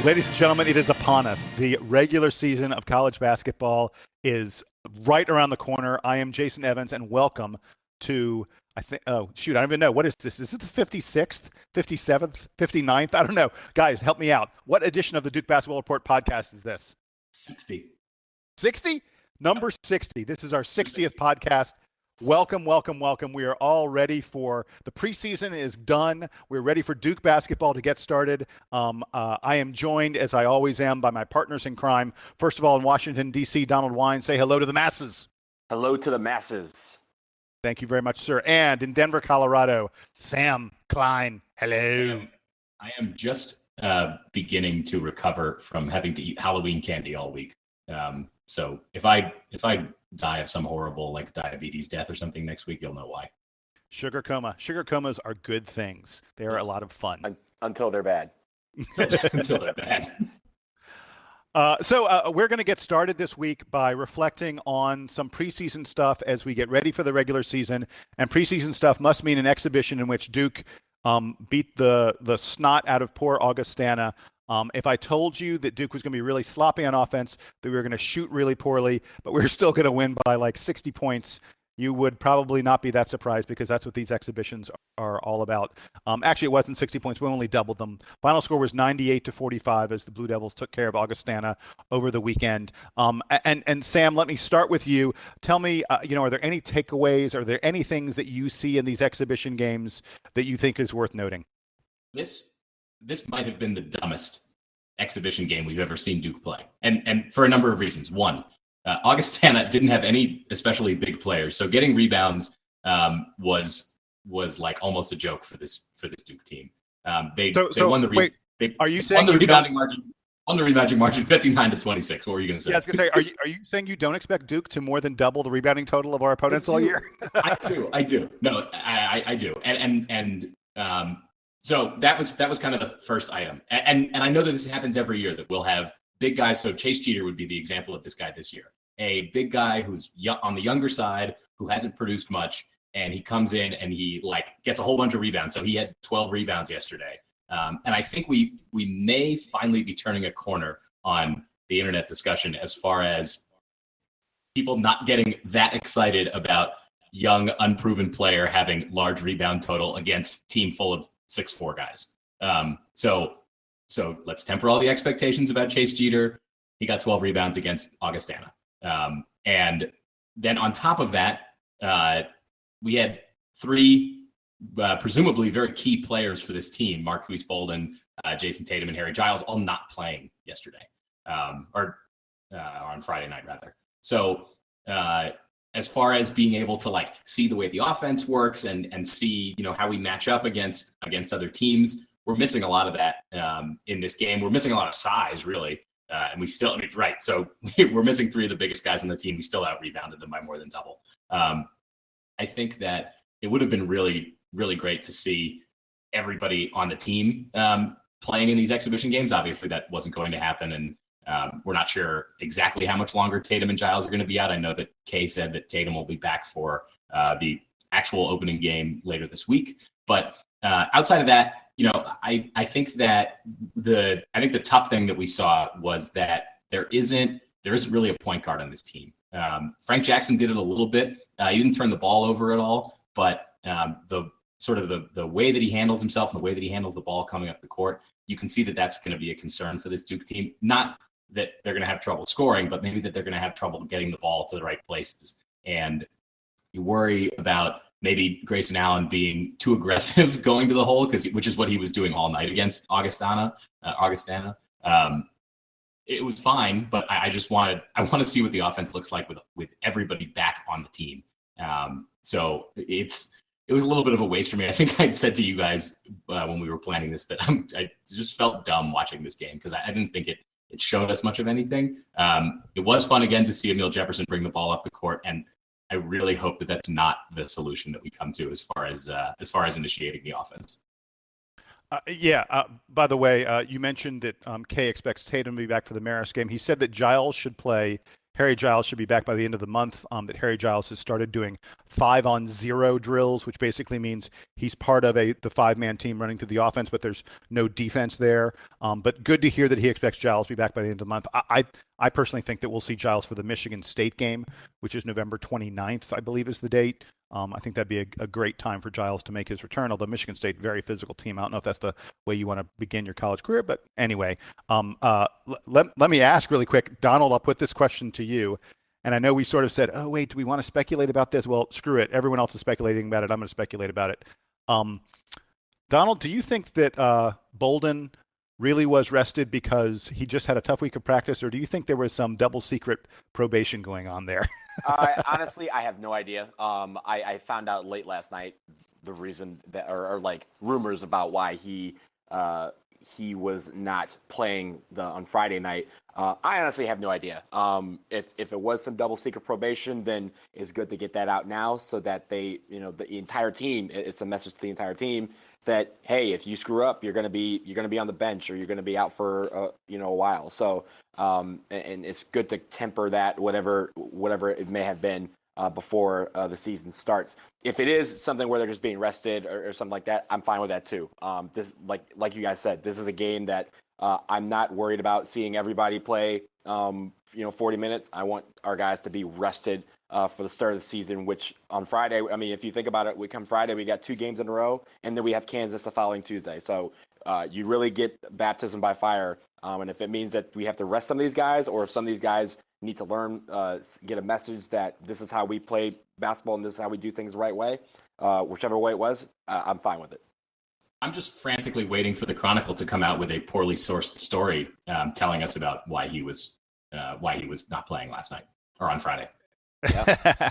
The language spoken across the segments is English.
Ladies and gentlemen, it is upon us. The regular season of college basketball is right around the corner. I am Jason Evans, and welcome to, I don't even know. What is this? Is it the 56th, 57th, 59th? I don't know. Guys, help me out. What edition of the Duke Basketball Report podcast is this? 60. 60? Number 60. This is our 60th podcast. Welcome, welcome, welcome. We are all ready for the preseason is done. We're ready for Duke basketball to get started. I am joined, as I always am, by my partners in crime. First of all, in Washington, D.C., Donald Wine. Say hello to the masses. Hello to the masses. Thank you very much, sir. And in Denver, Colorado, Sam Klein. Hello. I am just beginning to recover from having to eat Halloween candy all week. So if I die of some horrible like diabetes death or something next week, you'll know why. Sugar coma. Sugar comas are good things. They are a lot of fun. Until they're bad. Until they're bad. So we're going to get started this week by reflecting on some preseason stuff as we get ready for the regular season. And preseason stuff must mean an exhibition in which Duke beat the snot out of poor Augustana. If I told you that Duke was going to be really sloppy on offense, that we were going to shoot really poorly, but we were still going to win by like 60 points, you would probably not be that surprised because that's what these exhibitions are all about. Actually, it wasn't 60 points. We only doubled them. Final score was 98-45 as the Blue Devils took care of Augustana over the weekend. And Sam, let me start with you. Tell me, are there any takeaways? Are there any things that you see in these exhibition games that you think is worth noting? This might have been the dumbest exhibition game we've ever seen Duke play. And for a number of reasons. One, Augustana didn't have any especially big players. So getting rebounds was like almost a joke for this Duke team. They won the rebounding margin. On the rebounding margin, 59-26. What were you going to say? Yeah, I was going to say, are you saying you don't expect Duke to more than double the rebounding total of our opponents all year? I do. No, I do. So that was kind of the first item. And I know that this happens every year, that we'll have big guys. So Chase Jeter would be the example of this guy this year. A big guy who's on the younger side, who hasn't produced much, and he comes in and he gets a whole bunch of rebounds. So he had 12 rebounds yesterday. And I think we may finally be turning a corner on the internet discussion as far as people not getting that excited about young, unproven player having large rebound total against a team full of 6'4" guys. So let's temper all the expectations about Chase Jeter. He got 12 rebounds against Augustana. And then on top of that, we had three presumably very key players for this team, Marquise Bolden, Jason Tatum, and Harry Giles, all not playing yesterday, or on Friday night, rather. So as far as being able to see the way the offense works and see, how we match up against other teams, we're missing a lot of that in this game. We're missing a lot of size, really. And we still, right. So we're missing three of the biggest guys on the team. We still out-rebounded them by more than double. I think that it would have been really, really great to see everybody on the team playing in these exhibition games. Obviously, that wasn't going to happen. And we're not sure exactly how much longer Tatum and Giles are going to be out. I know that Kay said that Tatum will be back for the actual opening game later this week. But outside of that, I think that the tough thing that we saw was that there isn't really a point guard on this team. Frank Jackson did it a little bit. He didn't turn the ball over at all, but the way that he handles himself and the way that he handles the ball coming up the court, you can see that that's going to be a concern for this Duke team. Not that they're going to have trouble scoring, but maybe that they're going to have trouble getting the ball to the right places. And you worry about maybe Grayson Allen being too aggressive going to the hole, which is what he was doing all night against Augustana. It was fine, but I want to see what the offense looks like with everybody back on the team. So it was a little bit of a waste for me. I think I'd said to you guys when we were planning this that I just felt dumb watching this game because I didn't think it showed us much of anything. It was fun again to see Emil Jefferson bring the ball up the court, and I really hope that that's not the solution that we come to as far as initiating the offense. By the way, you mentioned that Kay expects Tatum to be back for the Marist game. He said that Giles should play, Harry Giles should be back by the end of the month, that Harry Giles has started doing 5-on-0 drills, which basically means he's part of the 5-man team running through the offense, but there's no defense there. But good to hear that he expects Giles to be back by the end of the month. I personally think that we'll see Giles for the Michigan State game, which is November 29th, I believe is the date. I think that'd be a great time for Giles to make his return, although Michigan State, very physical team. I don't know if that's the way you want to begin your college career, but anyway, let me ask really quick. Donald, I'll put this question to you. And I know we sort of said, oh, wait, do we want to speculate about this? Well, screw it. Everyone else is speculating about it. I'm going to speculate about it. Donald, do you think that Bolden really was rested because he just had a tough week of practice, or do you think there was some double secret probation going on there? Honestly, I have no idea. I found out late last night the reason that, or like rumors about why he was not playing on Friday night. I honestly have no idea. If it was some double secret probation, then it's good to get that out now so that the entire team, it's a message to the entire team that, hey, if you screw up, you're going to be on the bench or you're going to be out for a while. So and it's good to temper that whatever it may have been before the season starts. If it is something where they're just being rested or something like that, I'm fine with that too. This, like you guys said, this is a game that I'm not worried about seeing everybody play 40 minutes. I want our guys to be rested for the start of the season, which on Friday, I mean, if you think about it, Friday, we got 2 games in a row, and then we have Kansas the following Tuesday. So you really get baptism by fire. And if it means that we have to rest some of these guys, or if some of these guys need to learn, get a message that this is how we play basketball and this is how we do things the right way, whichever way it was, I'm fine with it. I'm just frantically waiting for the Chronicle to come out with a poorly sourced story telling us about why he was not playing last night or on Friday. Yeah.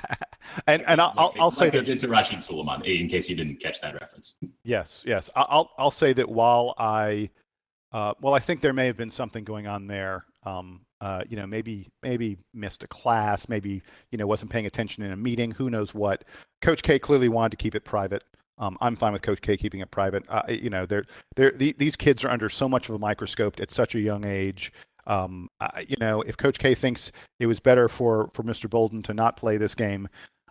and I'll say that to Rashid Suleiman, in case you didn't catch that reference. Yes. I'll say that while I think there may have been something going on there. Maybe missed a class, maybe wasn't paying attention in a meeting. Who knows what? Coach K clearly wanted to keep it private. I'm fine with Coach K keeping it private. These kids are under so much of a microscope at such a young age. If Coach K thinks it was better for Mr. Bolden to not play this game,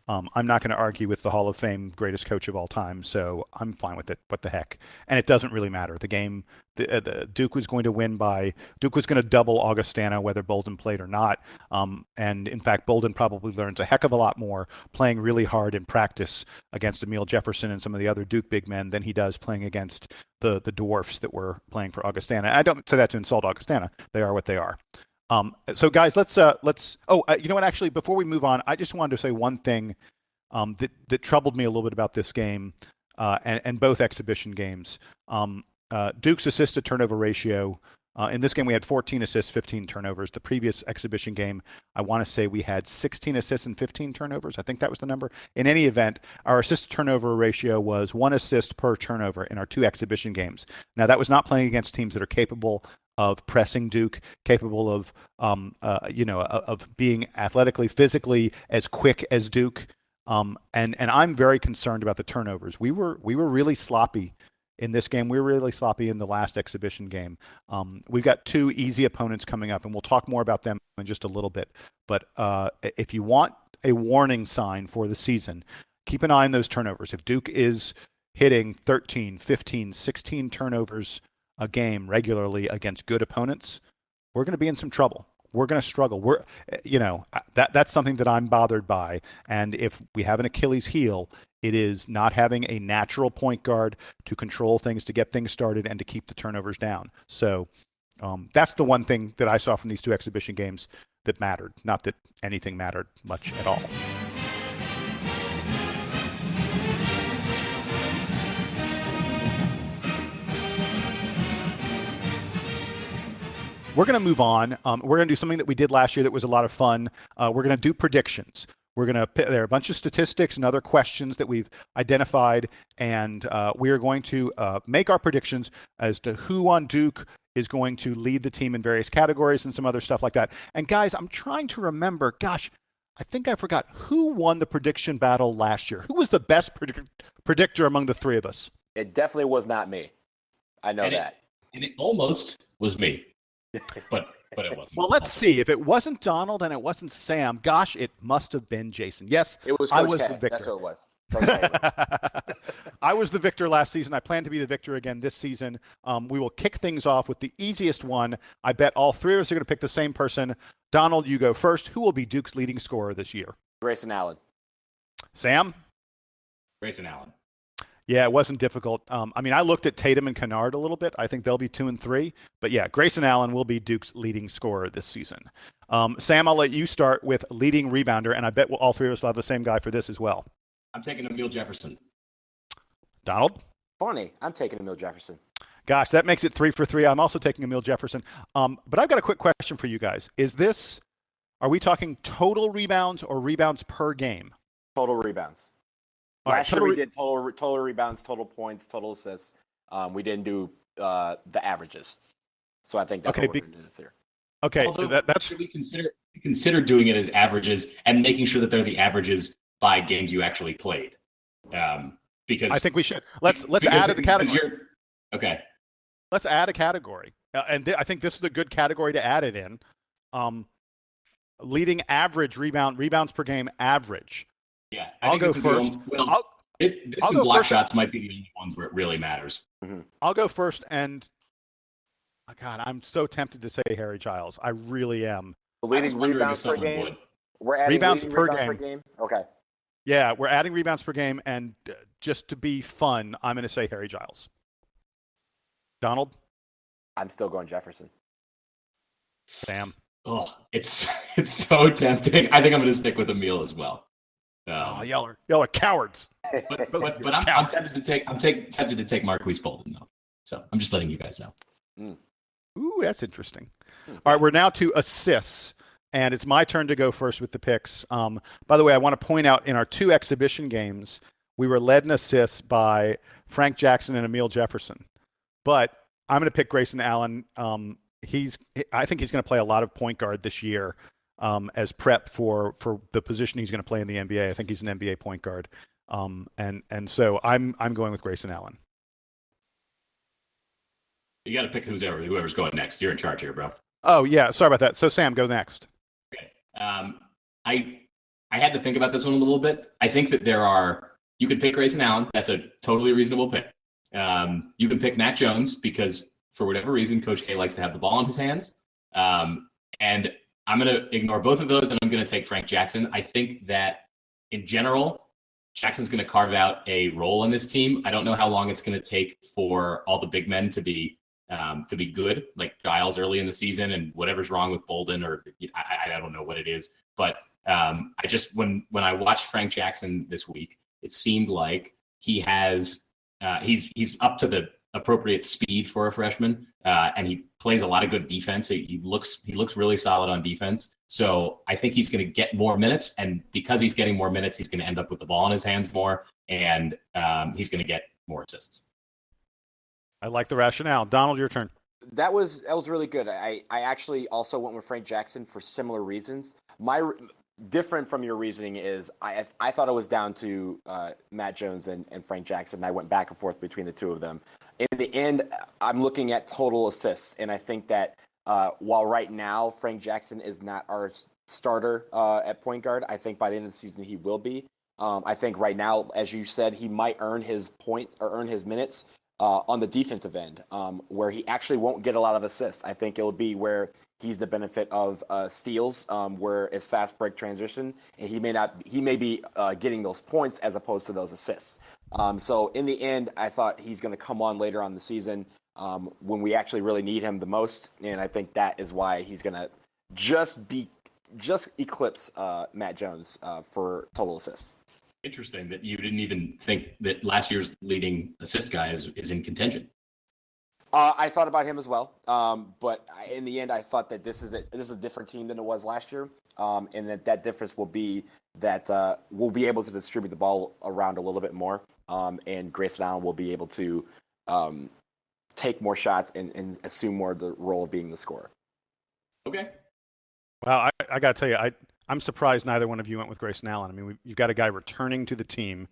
I'm not going to argue with the Hall of Fame greatest coach of all time, so I'm fine with it. What the heck? And it doesn't really matter. The game, the Duke was going to double Augustana whether Bolden played or not. And in fact, Bolden probably learns a heck of a lot more playing really hard in practice against Emile Jefferson and some of the other Duke big men than he does playing against the dwarfs that were playing for Augustana. I don't say that to insult Augustana. They are what they are. So guys, let's you know what, actually, before we move on, I just wanted to say one thing that troubled me a little bit about this game and both exhibition games. Duke's assist to turnover ratio, in this game we had 14 assists, 15 turnovers. The previous exhibition game, I want to say we had 16 assists and 15 turnovers. I think that was the number. In any event, our assist to turnover ratio was 1 assist per turnover in our 2 exhibition games. Now, that was not playing against teams that are capable of pressing Duke, capable of being athletically, physically as quick as Duke. And I'm very concerned about the turnovers. We were really sloppy in this game. We were really sloppy in the last exhibition game. We've got 2 easy opponents coming up, and we'll talk more about them in just a little bit. But if you want a warning sign for the season, keep an eye on those turnovers. If Duke is hitting 13, 15, 16 turnovers a game regularly against good opponents, we're going to be in some trouble. We're going to struggle. That's something that I'm bothered by. And if we have an Achilles heel, it is not having a natural point guard to control things, to get things started, and to keep the turnovers down. So that's the one thing that I saw from these 2 exhibition games that mattered. Not that anything mattered much at all. We're going to move on. We're going to do something that we did last year that was a lot of fun. We're going to do predictions. There are a bunch of statistics and other questions that we've identified, and we are going to make our predictions as to who on Duke is going to lead the team in various categories and some other stuff like that. And guys, I'm trying to remember, gosh, I think I forgot who won the prediction battle last year. Who was the best predictor among the 3 of us? It definitely was not me. I know that. And it almost was me. But but it wasn't. Well, let's see. If it wasn't Donald and it wasn't Sam, gosh, it must have been Jason. Yes, It was I Coach was K. the victor. That's what it was. Coach K. I was the victor last season. I plan to be the victor again this season. We will kick things off with the easiest one. I bet all three of us are going to pick the same person. Donald, you go first. Who will be Duke's leading scorer this year? Grayson Allen. Sam? Grayson Allen. Yeah, it wasn't difficult. I looked at Tatum and Kennard a little bit. I think they'll be 2 and 3. But yeah, Grayson Allen will be Duke's leading scorer this season. Sam, I'll let you start with leading rebounder, and I bet all three of us will have the same guy for this as well. I'm taking Emile Jefferson. Donald? Funny. I'm taking Emile Jefferson. Gosh, that makes it 3 for 3. I'm also taking Emile Jefferson. But I've got a quick question for you guys. Are we talking total rebounds or rebounds per game? Total rebounds. Last year we did total rebounds, total points, total assists. We didn't do the averages. So I think that's what we're going to do this year. Okay, Although, that's should we consider doing it as averages and making sure that they're the averages by games you actually played? Because I think we should. Let's add a category. Okay. Let's add a category, I think this is a good category to add it in. Leading average rebounds per game average. Yeah, I'll go first. Some block shots might be the only ones where it really matters. Mm-hmm. I'll go first, and God, I'm so tempted to say Harry Giles. I really am. The leading rebounds per game. Would. We're adding rebounds per game. Okay. Yeah, we're adding rebounds per game, and just to be fun, I'm going to say Harry Giles. Donald? I'm still going Jefferson. Sam? Oh, it's so tempting. I think I'm going to stick with Emile as well. Y'all are cowards. But I'm tempted to take Marquise Bolden though. So I'm just letting you guys know. Ooh, that's interesting. All right, we're now to assists, and it's my turn to go first with the picks. By the way, I want to point out in our 2 exhibition games, we were led in assists by Frank Jackson and Emile Jefferson. But I'm going to pick Grayson Allen. I think he's going to play a lot of point guard this year. As prep for the position he's going to play in the NBA. I think he's an NBA point guard. And so I'm going with Grayson Allen. You got to pick whoever's going next. You're in charge here, bro. Oh, yeah. Sorry about that. So, Sam, go next. Okay. I had to think about this one a little bit. I think that you could pick Grayson Allen. That's a totally reasonable pick. You can pick Matt Jones because for whatever reason, Coach K likes to have the ball in his hands. And I'm going to ignore both of those, and I'm going to take Frank Jackson. I think that, in general, Jackson's going to carve out a role on this team. I don't know how long it's going to take for all the big men to be good, like Giles early in the season, and whatever's wrong with Bolden, or I don't know what it is. But I just when I watched Frank Jackson this week, it seemed like he has he's up to the appropriate speed for a freshman, and he plays a lot of good defense. He looks really solid on defense. So I think he's going to get more minutes, and because he's getting more minutes, he's going to end up with the ball in his hands more, and he's going to get more assists. I like the rationale. Donald, your turn. That was really good. I actually also went with Frank Jackson for similar reasons. Different from your reasoning is I thought it was down to Matt Jones and Frank Jackson. I went back and forth between the two of them. In the end, I'm looking at total assists, and I think that while right now Frank Jackson is not our starter at point guard, I think by the end of the season he will be. I think right now, as you said, he might earn his points or earn his minutes on the defensive end, where he actually won't get a lot of assists. I think it'll be where he's the benefit of steals, where it's fast break transition, and he may be getting those points as opposed to those assists. So in the end, I thought he's going to come on later on the season when we actually really need him the most, and I think that is why he's going to just eclipse Matt Jones for total assists. Interesting that you didn't even think that last year's leading assist guy is in contention. I thought about him as well, but in the end, I thought that this is a different team than it was last year, and that difference will be that we'll be able to distribute the ball around a little bit more, and Grayson Allen will be able to take more shots and assume more of the role of being the scorer. Okay. Well, I got to tell you, I'm surprised neither one of you went with Grayson Allen. I mean, you've got a guy returning to the team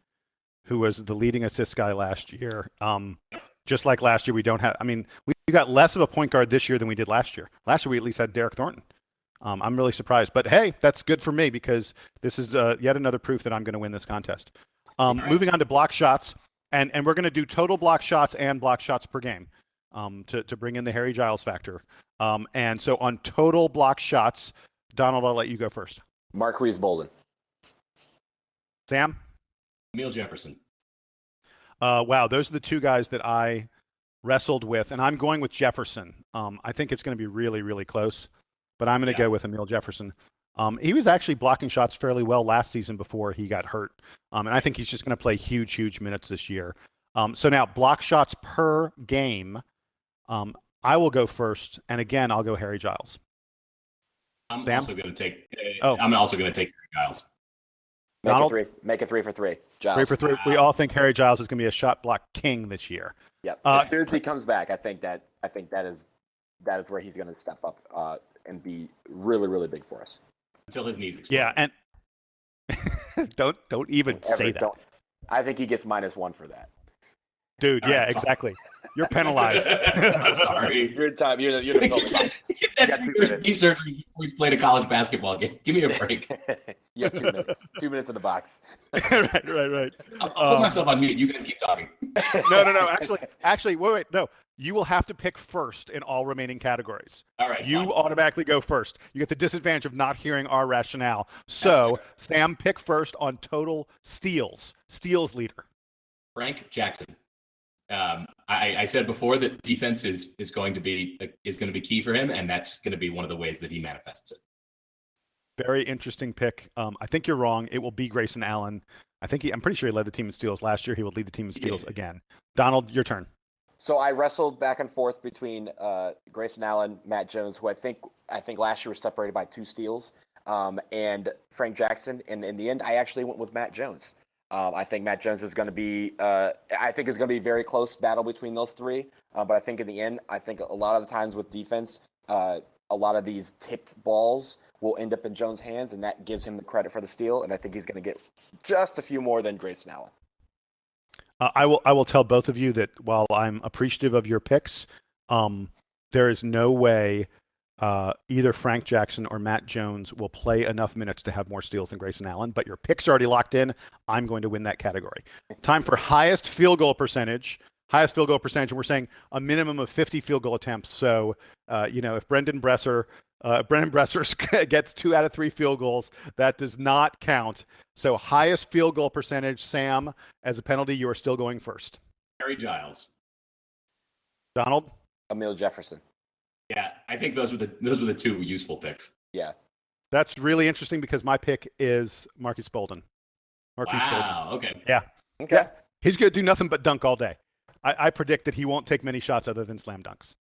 who was the leading assist guy last year. just like last year, we don't have. I mean, we got less of a point guard this year than we did last year. Last year, we at least had Derek Thornton. I'm really surprised, but hey, that's good for me because this is yet another proof that I'm going to win this contest. Moving on to block shots, and we're going to do total block shots and block shots per game to bring in the Harry Giles factor. And so on total block shots, Donald, I'll let you go first. Marquise Bolden. Sam? Emil Jefferson. Wow, those are the two guys that I wrestled with, and I'm going with Jefferson. I think it's going to be really, really close, but I'm going to go with Emil Jefferson. He was actually blocking shots fairly well last season before he got hurt, and I think he's just going to play huge minutes this year. So now, block shots per game, I will go first, and again, I'll go Harry Giles. I'm Sam? also going to take Harry Giles. Make it 3 for 3. Giles. 3 for 3. We all think Harry Giles is going to be a shot block king this year. Yep. As soon as he comes back, I think that is where he's going to step up and be really, really big for us. Until his knees explode. Yeah, and don't even say that. I think he gets -1 for that. Dude, yeah, exactly. You're penalized. I'm sorry. You're in time. You're the penalty. You got 2 minutes. Knee surgery before he's played a college basketball game. Give me a break. You have 2 minutes. 2 minutes in the box. right. I'll put myself on mute. You guys keep talking. No. Actually, wait. No, you will have to pick first in all remaining categories. All right. You fine. automatically go first. You get the disadvantage of not hearing our rationale. So, Sam, pick first on total steals. Steals leader. Frank Jackson. I said before that defense is going to be key for him, and that's going to be one of the ways that he manifests it. Very interesting pick. I think you're wrong. It will be Grayson Allen. I'm pretty sure he led the team in steals last year. He will lead the team in steals again. Donald, your turn. So I wrestled back and forth between Grayson Allen, Matt Jones, who I think last year was separated by 2 steals, and Frank Jackson. And in the end, I actually went with Matt Jones. I think Matt Jones is going to be a very close battle between those 3. But I think in the end, I think a lot of the times with defense, a lot of these tipped balls will end up in Jones' hands, and that gives him the credit for the steal. And I think he's going to get just a few more than Grayson Allen. I will tell both of you that while I'm appreciative of your picks, there is no way either Frank Jackson or Matt Jones will play enough minutes to have more steals than Grayson Allen, but your picks are already locked in. I'm going to win that category. Time for highest field goal percentage, and we're saying a minimum of 50 field goal attempts. So, if Brendan Bresser gets 2 out of 3 field goals, that does not count. So highest field goal percentage, Sam, as a penalty, you are still going first. Harry Giles. Donald? Emil Jefferson. Yeah, I think those were the 2 useful picks. Yeah. That's really interesting because my pick is Marquise Bolden. Wow, okay. Yeah. Okay. Yeah. He's going to do nothing but dunk all day. I predict that he won't take many shots other than slam dunks.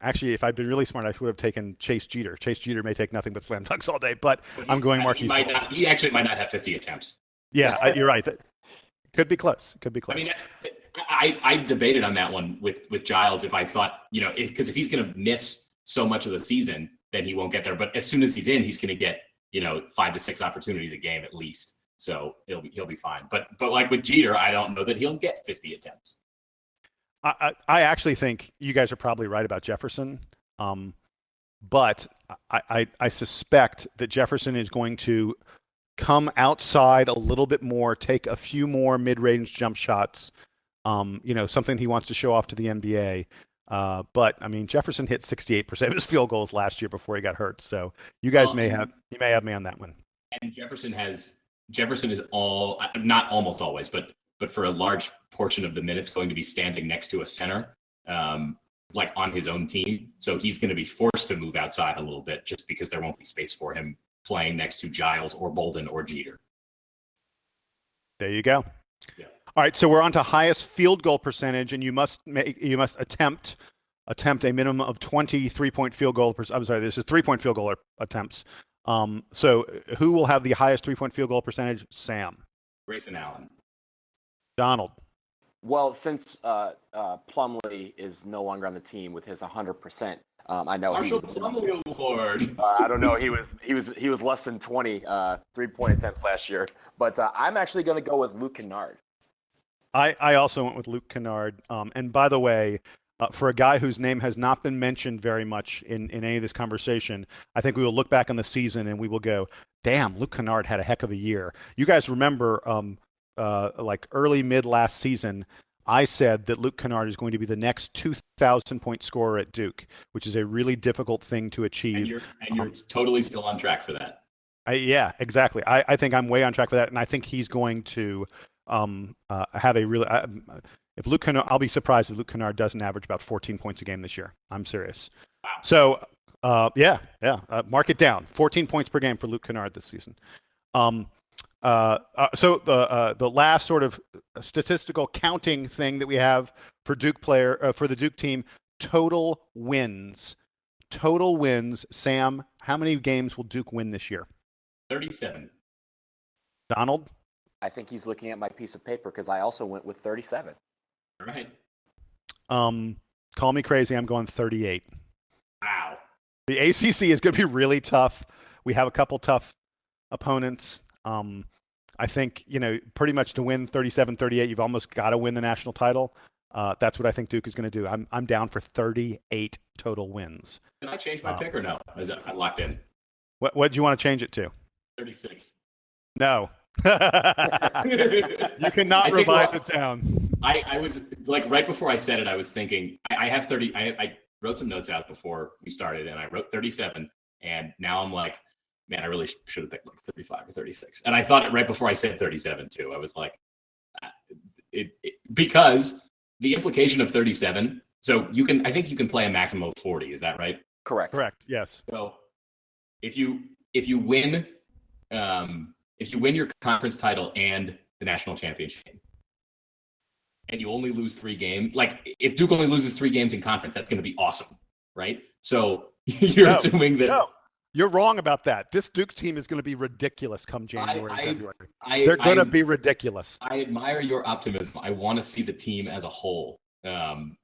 Actually, if I'd been really smart, I would have taken Chase Jeter. Chase Jeter may take nothing but slam dunks all day, but I'm going Marquise Bolden. He actually might not have 50 attempts. Yeah, you're right. Could be close. I mean, I debated on that one with Giles if I thought, because if he's going to miss so much of the season, then he won't get there. But as soon as he's in, he's going to get, 5 to 6 opportunities a game at least. So he'll be fine. But like with Jeter, I don't know that he'll get 50 attempts. I actually think you guys are probably right about Jefferson. But I suspect that Jefferson is going to come outside a little bit more, take a few more mid-range jump shots, something he wants to show off to the NBA. But I mean, Jefferson hit 68% of his field goals last year before he got hurt. So you guys may have me on that one. And Jefferson is not almost always, but for a large portion of the minutes going to be standing next to a center, like on his own team. So he's going to be forced to move outside a little bit just because there won't be space for him playing next to Giles or Bolden or Jeter. There you go. Yeah. All right, so we're on to highest field goal percentage, and you must attempt a minimum of 20 3-point field goal. I'm sorry, this is 3-point field goal attempts. So who will have the highest 3-point field goal percentage? Sam. Grayson Allen. Donald. Well, since Plumlee is no longer on the team with his 100%, I know Marshall Plumlee Award. I don't know. He was less than 20 3-point attempts last year, but I'm actually going to go with Luke Kennard. I also went with Luke Kennard. And by the way, for a guy whose name has not been mentioned very much in any of this conversation, I think we will look back on the season and we will go, damn, Luke Kennard had a heck of a year. You guys remember like early mid last season, I said that Luke Kennard is going to be the next 2,000-point scorer at Duke, which is a really difficult thing to achieve. And you're totally still on track for that. Yeah, exactly. I think I'm way on track for that, and I think he's going to have a really. If Luke Kennard, I'll be surprised if Luke Kennard doesn't average about 14 points a game this year. I'm serious. Wow. So, mark it down. 14 points per game for Luke Kennard this season. So the last sort of statistical counting thing that we have for for the Duke team, total wins. Total wins. Sam, how many games will Duke win this year? 37. Donald? I think he's looking at my piece of paper because I also went with 37. All right. Call me crazy. I'm going 38. Wow. The ACC is going to be really tough. We have a couple tough opponents. I think, pretty much to win 37-38, you've almost got to win the national title. That's what I think Duke is going to do. I'm down for 38 total wins. Can I change my pick or no? Is that locked in? What do you want to change it to? 36. No. You cannot revise it down. I was like, right before I said it, I was thinking I have 30. I wrote some notes out before we started, and I wrote 37, and now I'm like, man, I really should have picked like 35 or 36. And I thought it right before I said 37 too. I was like, because the implication of 37. So I think you can play a maximum of 40. Is that right? Correct. Yes. So if you win your conference title and the national championship, and you only lose 3 games, like if Duke only loses 3 games in conference, that's going to be awesome, right? So you're assuming that. No. You're wrong about that. This Duke team is going to be ridiculous come January and February. They're going to be ridiculous. I admire your optimism. I want to see the team as a whole, and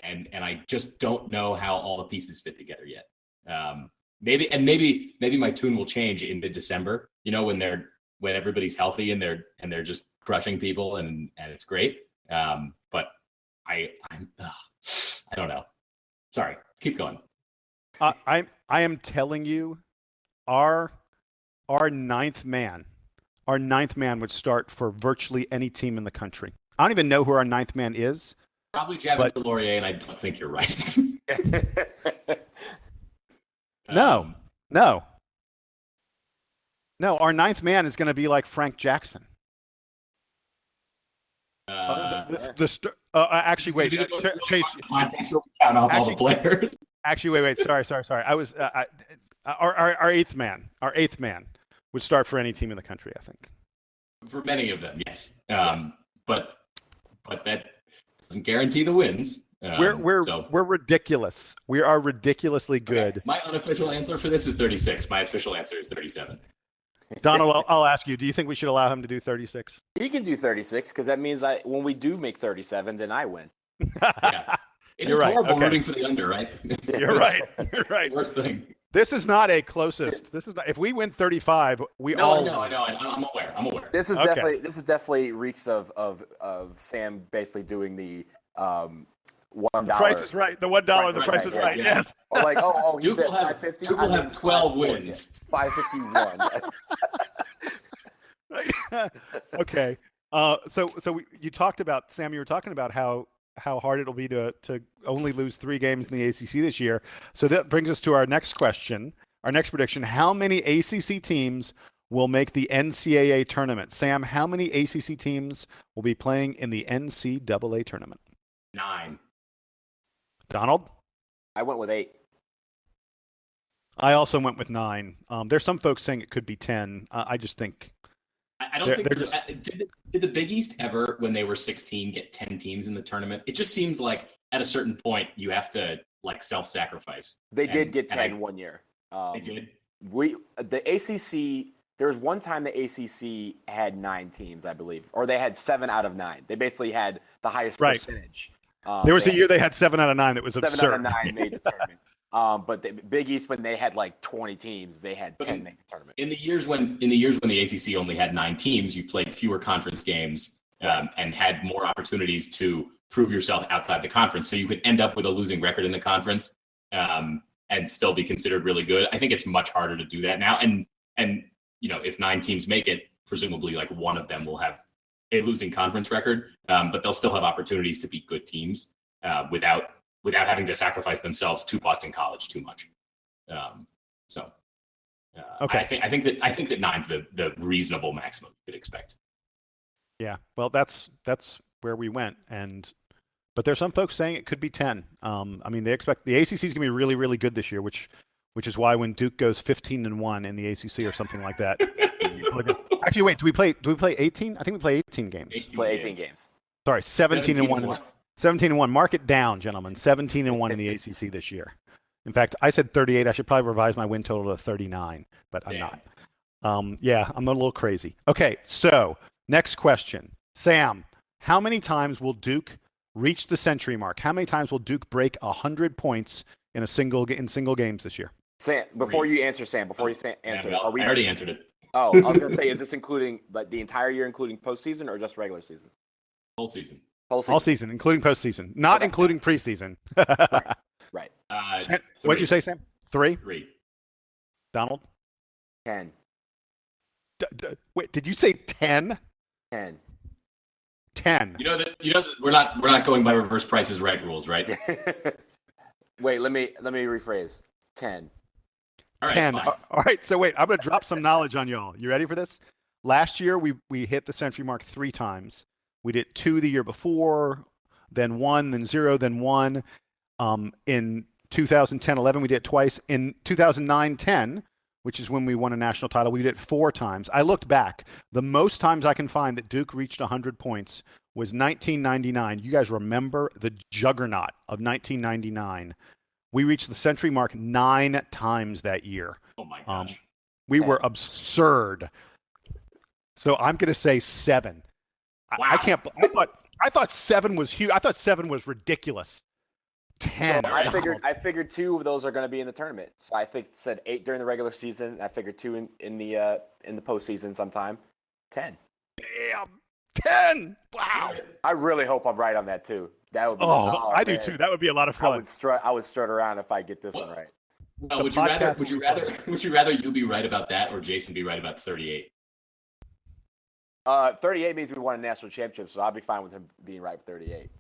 I just don't know how all the pieces fit together yet. Maybe my tune will change in mid-December. When everybody's healthy and they're just crushing people and it's great. But I don't know. Sorry, keep going. I am telling you, our ninth man would start for virtually any team in the country. I don't even know who our ninth man is. Probably Javin Delorier, and I don't think you're right. No. Our ninth man is going to be like Frank Jackson. Actually, wait, Chase. Count off all the players. Actually, wait. Sorry. I was our eighth man. Our eighth man would start for any team in the country, I think. For many of them, yes. But that doesn't guarantee the wins. We're ridiculous. We are ridiculously good. Okay. My unofficial answer for this is 36. My official answer is 37. Donald, I'll ask you. Do you think we should allow him to do 36? He can do 36 because that means when we do make 37, then I win. Yeah. It's horrible rooting for the under, right? You're right. You're right. Worst thing. This is not a closest. This is not. If we win 35, we No, all. No, I know. I'm aware. This is definitely reeks of Sam basically doing the $1. The Price is Right. The $1. The Price is Right. Yeah. Yes. Or like, Duke will have 550. Duke will have 12 wins. 551. Okay. You talked about, Sam. You were talking about how hard it'll be to only lose 3 games in the ACC this year. So that brings us to our next question, our next prediction. How many ACC teams will make the NCAA tournament? Sam, how many ACC teams will be playing in the NCAA tournament? 9. Donald? I went with 8. I also went with 9. There's some folks saying it could be 10. I just think. I don't think. Did the Big East ever, when they were 16, get 10 teams in the tournament? It just seems like at a certain point you have to self-sacrifice. They did get 10 one year. They did. The ACC. There was one time the ACC had 9 teams, I believe, or they had 7 out of 9. They basically had the highest percentage. There was a year they had 7 out of 9 that was absurd. 7 out of 9 made the tournament. But the Big East, when they had 20 teams, they had 10 make the tournament. In the years when the ACC only had 9 teams, you played fewer conference games, and had more opportunities to prove yourself outside the conference. So you could end up with a losing record in the conference and still be considered really good. I think it's much harder to do that now. And if 9 teams make it, presumably like one of them will have a losing conference record, but they'll still have opportunities to beat good teams without having to sacrifice themselves to Boston College too much. Okay. I think that 9's the reasonable maximum you could expect. Yeah, well, that's where we went, but there's some folks saying it could be 10. They expect the ACC is going to be really, really good this year, which is why when Duke goes 15-1 in the ACC or something like that. Actually, wait, do we play 18? I think we play 18 games. 18 games. Sorry, 17-1. 17-1. Mark it down, gentlemen. 17-1 in the ACC this year. In fact, I said 38. I should probably revise my win total to 39, but I'm not. I'm a little crazy. Okay, so next question. Sam, how many times will Duke reach the century mark? How many times will Duke break 100 points in single games this year? Sam, before you answer, I already answered it. Oh, I was going to say, is this including the entire year, including postseason, or just regular season? Whole season. All season, including postseason, not including preseason. Right. What'd you say, Sam? 3? 3. Donald? 10. Wait, did you say 10? 10. 10. You know that we're not going by reverse Price is Right rules, right? Wait, let me rephrase. 10. All right, 10. fine. All right, so wait, I'm going to drop some knowledge on y'all. You ready for this? Last year, we hit the century mark 3 times. We did 2 the year before, then 1, then 0, then 1. In 2010-11, we did it twice. In 2009-10, which is when we won a national title, we did it 4 times. I looked back. The most times I can find that Duke reached 100 points was 1999. You guys remember the juggernaut of 1999. We reached the century mark 9 times that year. Oh my gosh. We were absurd. So I'm going to say 7. Wow. I thought 7 was huge. I thought 7 was ridiculous. 10. So I figured 2 of those are going to be in the tournament. So I said 8 during the regular season. I figured 2 in the postseason sometime. 10. Damn. 10. Wow. I really hope I'm right on that too. That would be. I do too. That would be a lot of fun. I would strut around if I get this one right. Well, would you rather you be right about that or Jason be right about 38? 38 means we won a national championship, so I'll be fine with him being right with 38.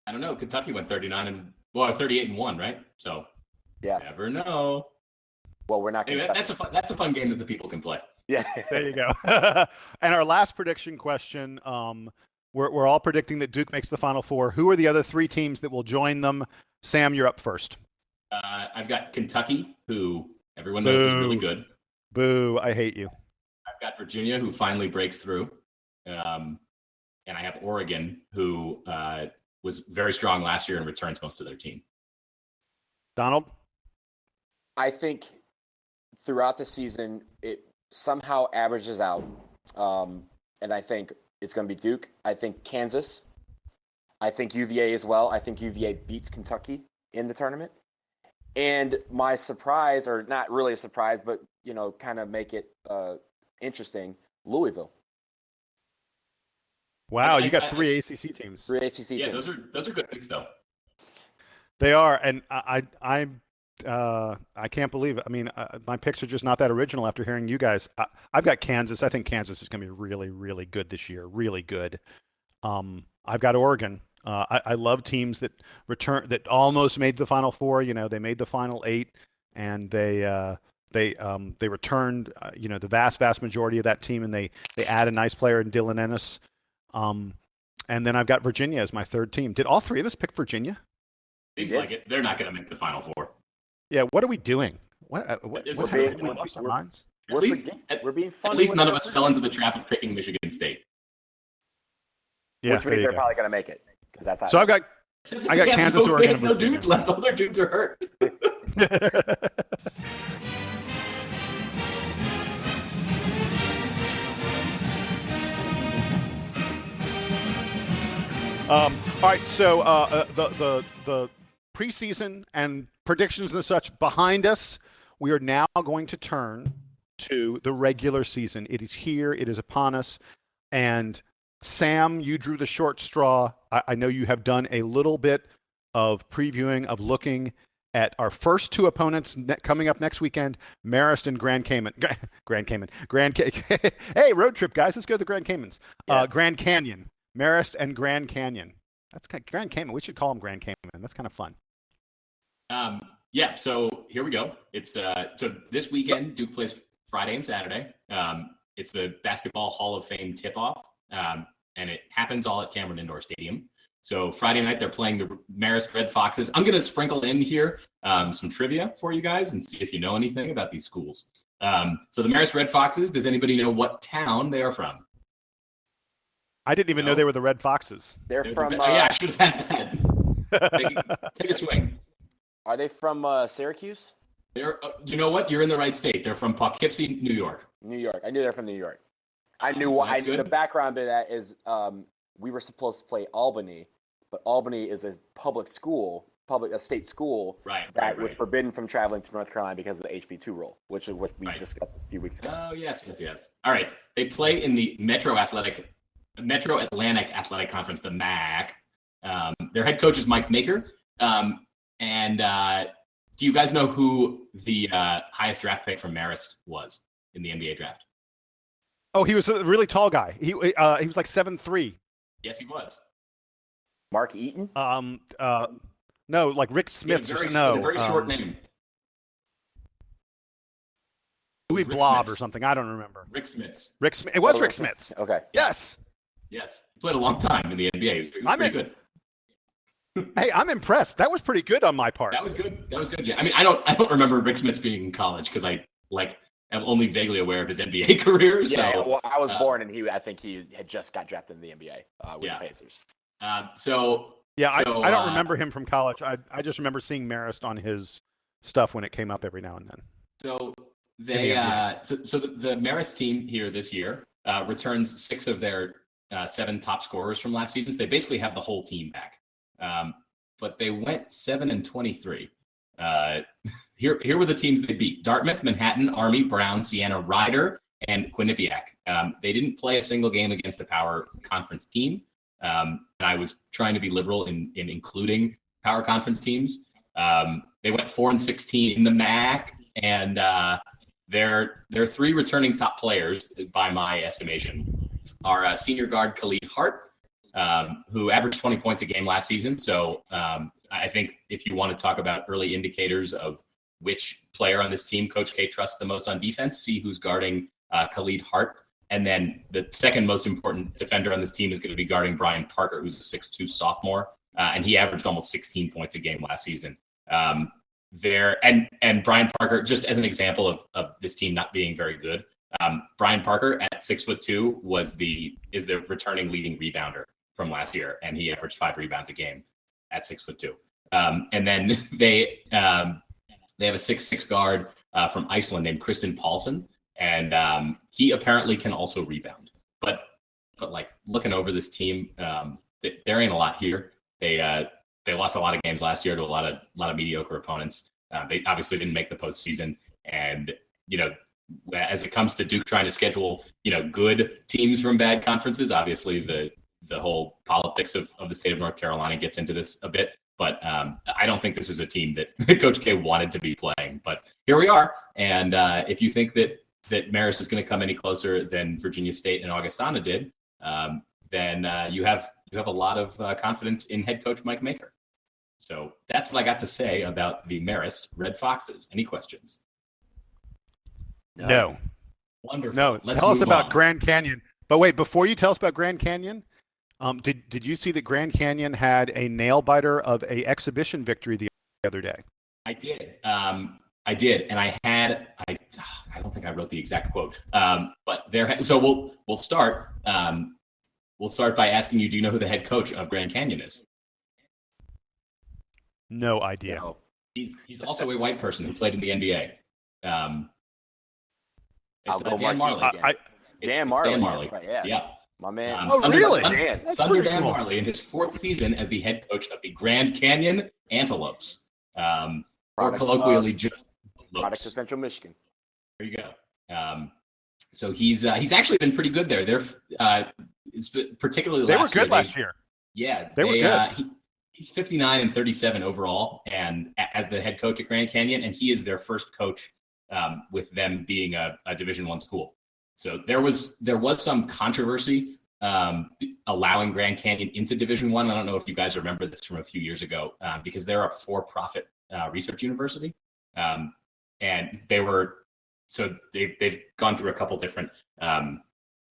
I don't know. Kentucky went 38-1, right? So yeah, never know. Well, we're not. Anyway, that's a fun game that the people can play. Yeah, there you go. And our last prediction question: we're all predicting that Duke makes the Final Four. Who are the other 3 teams that will join them? Sam, you're up first. I've got Kentucky, who everyone knows is really good. Boo! I hate you. I've got Virginia, who finally breaks through, and I have Oregon, who was very strong last year and returns most of their team. Donald? I think throughout the season it somehow averages out, and I think it's going to be Duke. I think Kansas. I think UVA as well. I think UVA beats Kentucky in the tournament. And my surprise, or not really a surprise, but kind of make it interesting, Louisville. Wow, you got 3 ACC teams. 3 ACC teams. Yeah, those are good picks though. They are, and I can't believe it. I mean, my picks are just not that original after hearing you guys. I've got Kansas. I think Kansas is going to be really, really good this year. Really good. I've got Oregon. I love teams that almost made the Final Four. They made the Final 8, and they returned. The vast majority of that team, and they add a nice player in Dylan Ennis. And then I've got Virginia as my 3rd team. Did all 3 of us pick Virginia? Seems like it. They're not going to make the Final Four. Yeah. What are we doing? What's happening? We lost our minds. We're being funny. At least none of us fell into the trap of picking Michigan State. Yeah, which means they're probably going to make it because that's how. So I got Kansas, Oregon, and no dudes left. All their dudes are hurt. All right, so the preseason and predictions and such behind us, we are now going to turn to the regular season. It is here, it is upon us, and Sam, you drew the short straw. I know you have done a little bit of previewing, of looking at our first two opponents coming up next weekend, Marist and Grand Cayman. Hey, road trip, guys. Let's go to the Grand Caymans. Yes. Grand Canyon. Marist and Grand Canyon. That's Grand Cayman. We should call them Grand Cayman. That's kind of fun. Yeah, so here we go. It's so this weekend, Duke plays Friday and Saturday. It's the Basketball Hall of Fame tip-off, and it happens all at Cameron Indoor Stadium. So Friday night, they're playing the Marist Red Foxes. I'm going to sprinkle in here some trivia for you guys and see if you know anything about these schools. So the Marist Red Foxes, does anybody know what town they are from? I didn't even know they were the Red Foxes. They're from. Yeah, I should have asked that. Take a swing. Are they from Syracuse? They're. You know what? You're in the right state. They're from Poughkeepsie, New York. New York. I knew they're from New York. I knew So why. that's good. The background to that is we were supposed to play Albany, but Albany is a public school, a state school that was forbidden from traveling to North Carolina because of the HB2 rule, which is what we discussed a few weeks ago. Oh, yes. All right. They play in the Metro Atlantic Athletic Conference, the MAC. Their head coach is Mike Maker. And do you guys know who the highest draft pick from Marist was in the NBA draft? Oh, he was a really tall guy. He was like 7'3". Yes, he was. Mark Eaton? No, like Rick Smith. A very short name. Louis Rick Blob Smits. or something. I don't remember. Rick Smits. Rick Smith. It was Rick Smith. Okay. Yes. Yes. He played a long time in the NBA. He was pretty good. Hey, I'm impressed. That was pretty good on my part. That was good. Yeah. I mean, I don't remember Rick Smits being in college because I am only vaguely aware of his NBA career. So, Yeah, well, I was born and I think he had just got drafted in the NBA with the Pacers. I don't remember him from college. I just remember seeing Marist on his stuff when it came up every now and then. So they the Marist team here this year returns 6 of their 7 top scorers from last season. So they basically have the whole team back. But they went 7-23. Here were the teams they beat: Dartmouth, Manhattan, Army, Brown, Siena, Ryder, and Quinnipiac. They didn't play a single game against a power conference team. And I was trying to be liberal in including power conference teams. They went 4-16 in the MAC, and their 3 returning top players, by my estimation, are senior guard Khalid Hart, who averaged 20 points a game last season. So I think if you want to talk about early indicators of which player on this team Coach K trusts the most on defense, see who's guarding Khalid Hart. And then the second most important defender on this team is going to be guarding Brian Parker, who's a 6'2" sophomore. And he averaged almost 16 points a game last season. And Brian Parker, just as an example of this team not being very good, Brian Parker at 6'2" is the returning leading rebounder from last year, and he averaged 5 rebounds a game at 6'2". And then they have a 6'6" guard from Iceland named Kristen Paulson, and he apparently can also rebound. But like looking over this team, there ain't a lot here. They lost a lot of games last year to a lot of mediocre opponents. They obviously didn't make the postseason, and as it comes to Duke trying to schedule good teams from bad conferences, obviously the whole politics of the state of North Carolina gets into this a bit. But I don't think this is a team that Coach K wanted to be playing. But here we are. And if you think that Marist is going to come any closer than Virginia State and Augustana did, then you have a lot of confidence in head coach Mike Maker. So that's what I got to say about the Marist Red Foxes. Any questions? No. Wonderful. No. Let's tell us move about on. Grand Canyon. But wait, before you tell us about Grand Canyon, did you see that Grand Canyon had a nail biter of a exhibition victory the other day? I did. And I don't think I wrote the exact quote. But so we'll start. We'll start by asking you, do you know who the head coach of Grand Canyon is? No idea. No. He's also a white person who played in the NBA. I'll go Dan Mark Marley. Eaton again. Dan Marley. Dan Marley. Right, yeah. Yeah. My man. Oh, really? Dan. That's Thunder pretty Dan cool. Marley in his 4th season as the head coach of the Grand Canyon Antelopes, or Product, colloquially just Product Lopes. of Central Michigan. There you go. So he's actually been pretty good there. particularly They were last year. good last year. Yeah, they were good. He's 59-37 overall, and as the head coach at Grand Canyon, and he is their first coach with them being a Division I school. So there was some controversy allowing Grand Canyon into Division I. I don't know if you guys remember this from a few years ago, because they're a for-profit research university, and they've gone through a couple different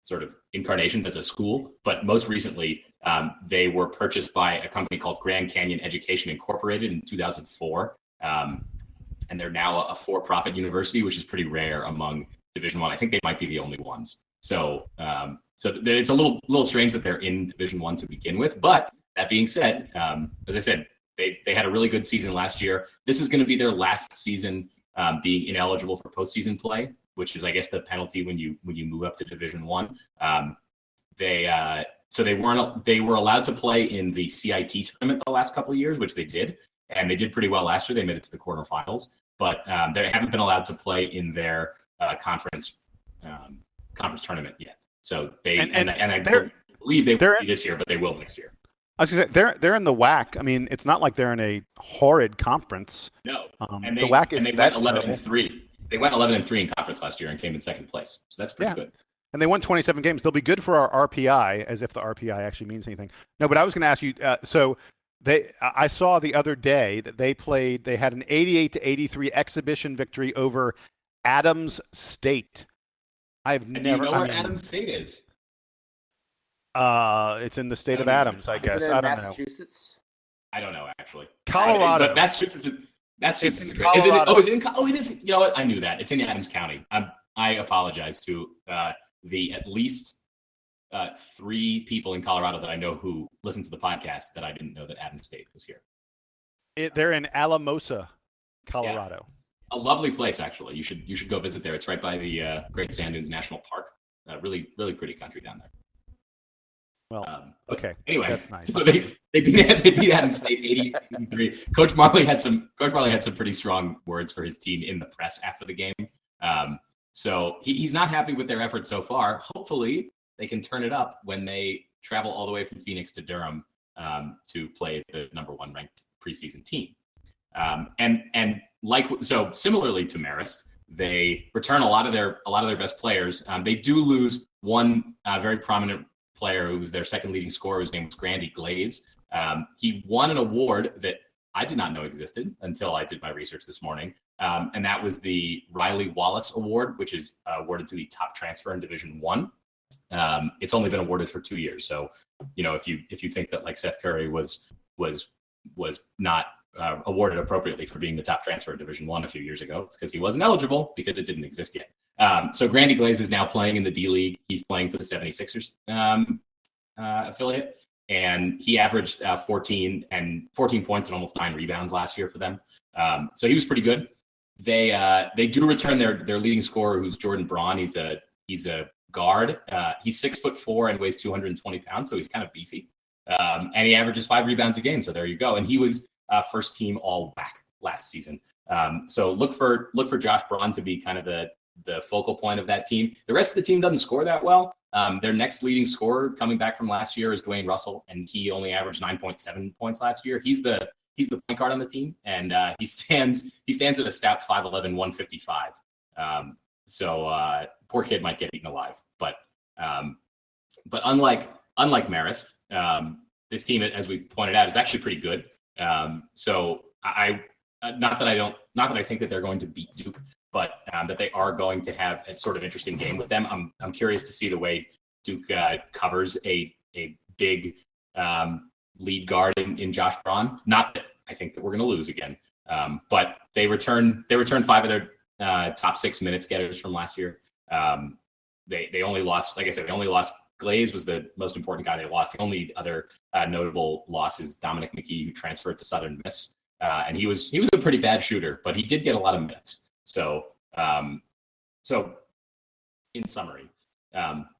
sort of incarnations as a school, but most recently they were purchased by a company called Grand Canyon Education Incorporated in 2004, and they're now a for-profit university, which is pretty rare among Division I. I think they might be the only ones. So it's a little strange that they're in Division I to begin with. But that being said, as I said, they had a really good season last year. This is going to be their last season being ineligible for postseason play, which is, I guess, the penalty when you move up to Division I. They were allowed to play in the CIT tournament the last couple of years, which they did, and they did pretty well last year. They made it to the quarterfinals, but they haven't been allowed to play in their conference tournament yet. So I believe they will be this year, but they will next year. I was going to say they're in the WAC. I mean, it's not like they're in a horrid conference. No, the WAC is they went 11-3. They went 11-3 in conference last year and came in second place. So that's pretty good. And they won 27 games. They'll be good for our RPI, as if the RPI actually means anything. No, but I was going to ask you. I saw the other day that they played. They had an 88-83 exhibition victory over Adams State. Do you know where Adams State is? It's in the state of Adams, I guess. Is it in I don't Massachusetts? I don't know, actually. Colorado. But Massachusetts is great. Colorado. Is it in? Oh, it is. You know what? I knew that. It's in Adams County. I apologize to the at least 3 people in Colorado that I know who listen to the podcast that I didn't know that Adams State was here. They're in Alamosa, Colorado. Yeah. A lovely place, actually. You should go visit there. It's right by the Great Sand Dunes National Park. Really, really pretty country down there. Well, okay. Anyway, that's nice. So they beat Adams State 88-83. Coach Marley had some pretty strong words for his team in the press after the game. So he's not happy with their efforts so far. Hopefully, they can turn it up when they travel all the way from Phoenix to Durham to play the number 1 ranked preseason team. So similarly to Marist, they return a lot of their best players. They do lose one very prominent player who was their second leading scorer, whose name was Grandy Glaze. He won an award that I did not know existed until I did my research this morning, and that was the Riley Wallace Award, which is awarded to the top transfer in Division I. It's only been awarded for 2 years, so if you think that like Seth Curry was not awarded appropriately for being the top transfer in Division I a few years ago, it's because he wasn't eligible because it didn't exist yet. So Grandy Glaze is now playing in the D League. He's playing for the 76ers affiliate, and he averaged 14 points and almost 9 rebounds last year for them. So he was pretty good. They do return their leading scorer, who's Jordan Braun. He's a guard. He's 6'4" and weighs 220 pounds, so he's kind of beefy. And he averages 5 rebounds a game. So there you go. And he was first team all WAC last season. So look for Josh Braun to be kind of the focal point of that team. The rest of the team doesn't score that well. Their next leading scorer coming back from last year is Dwayne Russell, and he only averaged 9.7 points last year. He's the point guard on the team, and he stands at a stout 5'11", 155. So poor kid might get eaten alive. But unlike Marist, this team, as we pointed out, is actually pretty good. So not that I think that they're going to beat Duke, but that they are going to have a sort of interesting game with them. I'm curious to see the way Duke covers a big lead guard in Josh Braun. Not that I think that we're going to lose again, but they return 5 of their top 6 minutes getters from last year. They only lost, like I said, Glaze was the most important guy they lost. The only other notable loss is Dominic McKee, who transferred to Southern Miss, and he was a pretty bad shooter, but he did get a lot of minutes. So in summary,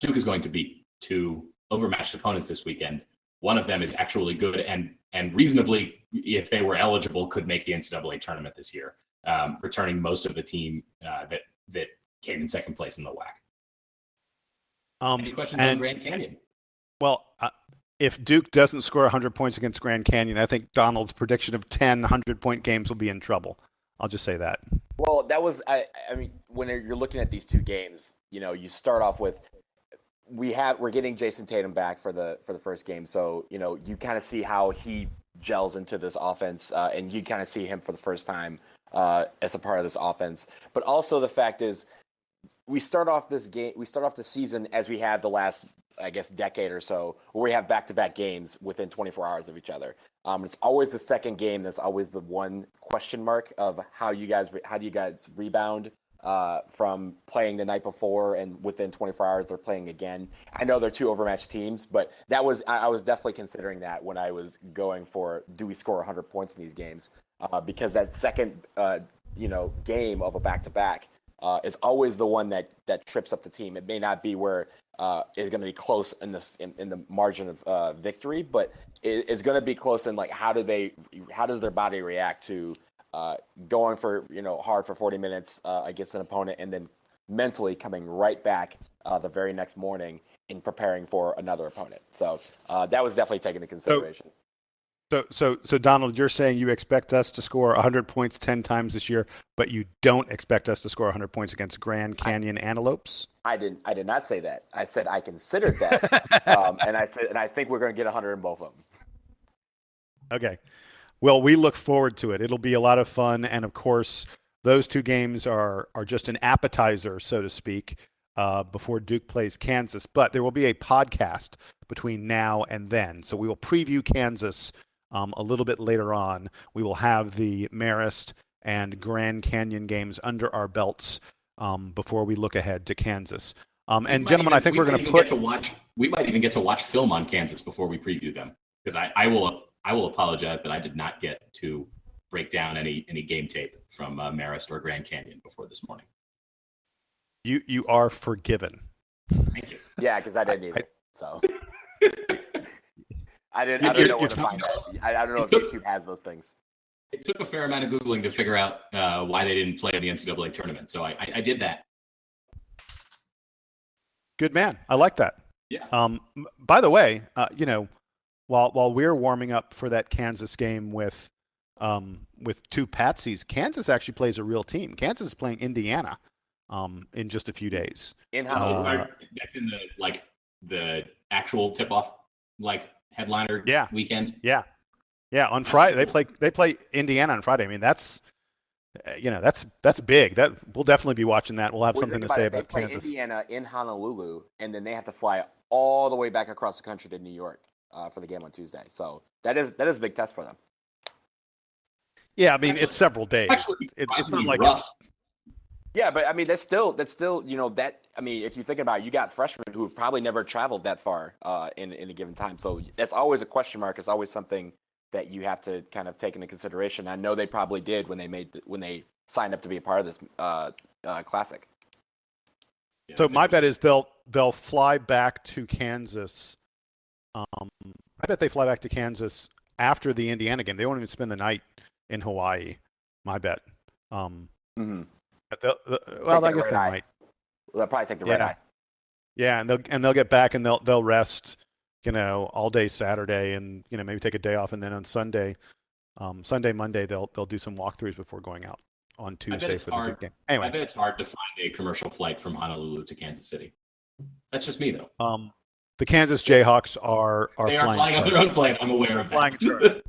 Duke is going to beat 2 overmatched opponents this weekend. One of them is actually good and reasonably, if they were eligible, could make the NCAA tournament this year, returning most of the team that came in second place in the WAC. Any questions on Grand Canyon? Well, if Duke doesn't score 100 points against Grand Canyon, I think Donald's prediction of 10 100-point games will be in trouble. I'll just say that. Well, that was I mean, when you're looking at these two games, you start off with we're getting Jason Tatum back for the first game, so you kind of see how he gels into this offense, and you kind of see him for the first time as a part of this offense. But also the fact is, we start off the season as we have the last, I guess, decade or so, where we have back-to-back games within 24 hours of each other. It's always the second game that's always the one question mark of how do you guys rebound from playing the night before, and within 24 hours they're playing again. I know they're two overmatched teams, but I was definitely considering that when I was going for, do we score 100 points in these games? Because that second game of a back-to-back is always the one that trips up the team. It may not be where it's going to be close in the margin of victory, but it's going to be close in, like, how does their body react to going for hard for 40 minutes against an opponent, and then mentally coming right back the very next morning in preparing for another opponent. So that was definitely taken into consideration. So Donald, you're saying you expect us to score 100 points 10 times this year, but you don't expect us to score 100 points against Grand Canyon Antelopes? I did not say that. I said I considered that, and I think we're going to get 100 in both of them. Okay. Well, we look forward to it. It'll be a lot of fun, and of course, those two games are just an appetizer, so to speak, before Duke plays Kansas. But there will be a podcast between now and then, so we will preview Kansas a little bit later on. We will have the Marist and Grand Canyon games under our belts before we look ahead to Kansas. And gentlemen, I think we're going to put. We might even get to watch film on Kansas before we preview them, because I will apologize that I did not get to break down any game tape from Marist or Grand Canyon before this morning. You are forgiven. Thank you. Yeah, because I didn't either. So I didn't know where to find that. I don't know if YouTube has those things. It took a fair amount of Googling to figure out why they didn't play in the NCAA tournament. So I did that. Good man. I like that. Yeah. By the way, while we're warming up for that Kansas game with two patsies, Kansas actually plays a real team. Kansas is playing Indiana in just a few days. In Honolulu. That's in the actual tip-off headliner weekend. Yeah. On Friday they play Indiana on Friday. I mean, that's big. That we'll definitely be watching that. We'll have something to say about Kansas. They play Indiana in Honolulu, and then they have to fly all the way back across the country to New York for the game on Tuesday. So that is a big test for them. Yeah, I mean, it's several days. It's not like rough. Yeah, but I mean, that's still that. I mean, if you think about it, you got freshmen who have probably never traveled that far in a given time. So that's always a question mark. It's always something that you have to kind of take into consideration. I know they probably did when they signed up to be a part of this classic. Yeah, so my bet is they'll fly back to Kansas. I bet they fly back to Kansas after the Indiana game. They won't even spend the night in Hawaii. My bet. Mm-hmm. I guess they might. They'll probably take the red eye. Yeah, and they'll get back and they'll rest, all day Saturday, and maybe take a day off, and then on Sunday, Monday they'll do some walkthroughs before going out on Tuesday for the big game. Anyway, I bet it's hard to find a commercial flight from Honolulu to Kansas City. That's just me though. The Kansas Jayhawks are flying on their own plane. I'm aware of that. Flying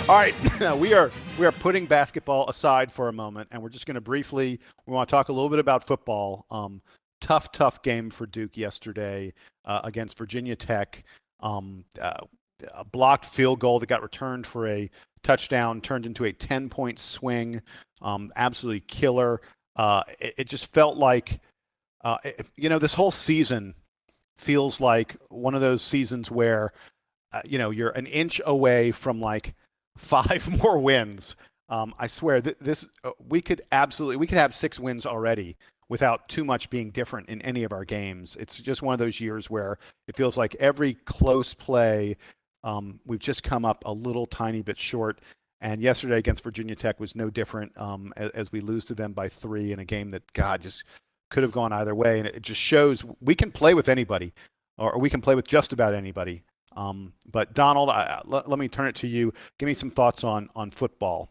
All right, we are putting basketball aside for a moment, and we're just going to we want to talk a little bit about football. Tough game for Duke yesterday against Virginia Tech. A blocked field goal that got returned for a touchdown turned into a 10-point swing. Absolutely killer. It just felt like, this whole season feels like one of those seasons where, you're an inch away from 5 more wins. I swear we could have 6 wins already without too much being different in any of our games. It's just one of those years where it feels like every close play We've just come up a little tiny bit short. And yesterday against Virginia Tech was no different as we lose to them by 3 in a game that, God, just could have gone either way. And it just shows we can play with anybody, or we can play with just about anybody. But Donald, let me turn it to you. Give me some thoughts on football.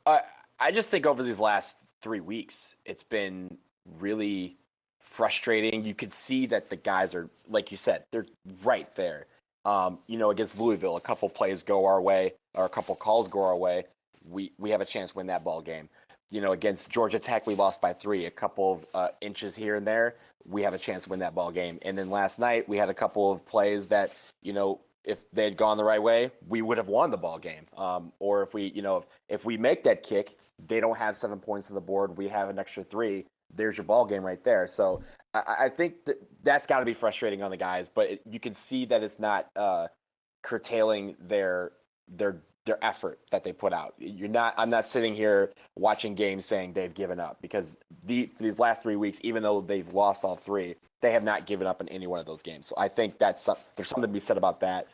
I just think over these last 3 weeks, it's been really frustrating. You could see that the guys are, like you said, they're right there. Against Louisville, a couple plays go our way, or a couple calls go our way. We have a chance to win that ball game. Against Georgia Tech, we lost by 3, a couple of inches here and there. We have a chance to win that ball game. And then last night, we had a couple of plays that, if they had gone the right way, we would have won the ball game. Or if we make that kick, they don't have 7 points on the board. We have an extra 3. There's your ball game right there. So I think that's got to be frustrating on the guys, but you can see that it's not curtailing their effort that they put out. I'm not sitting here watching games saying they've given up, because these last 3 weeks, even though they've lost all 3, they have not given up in any one of those games. So I think there's something to be said about that.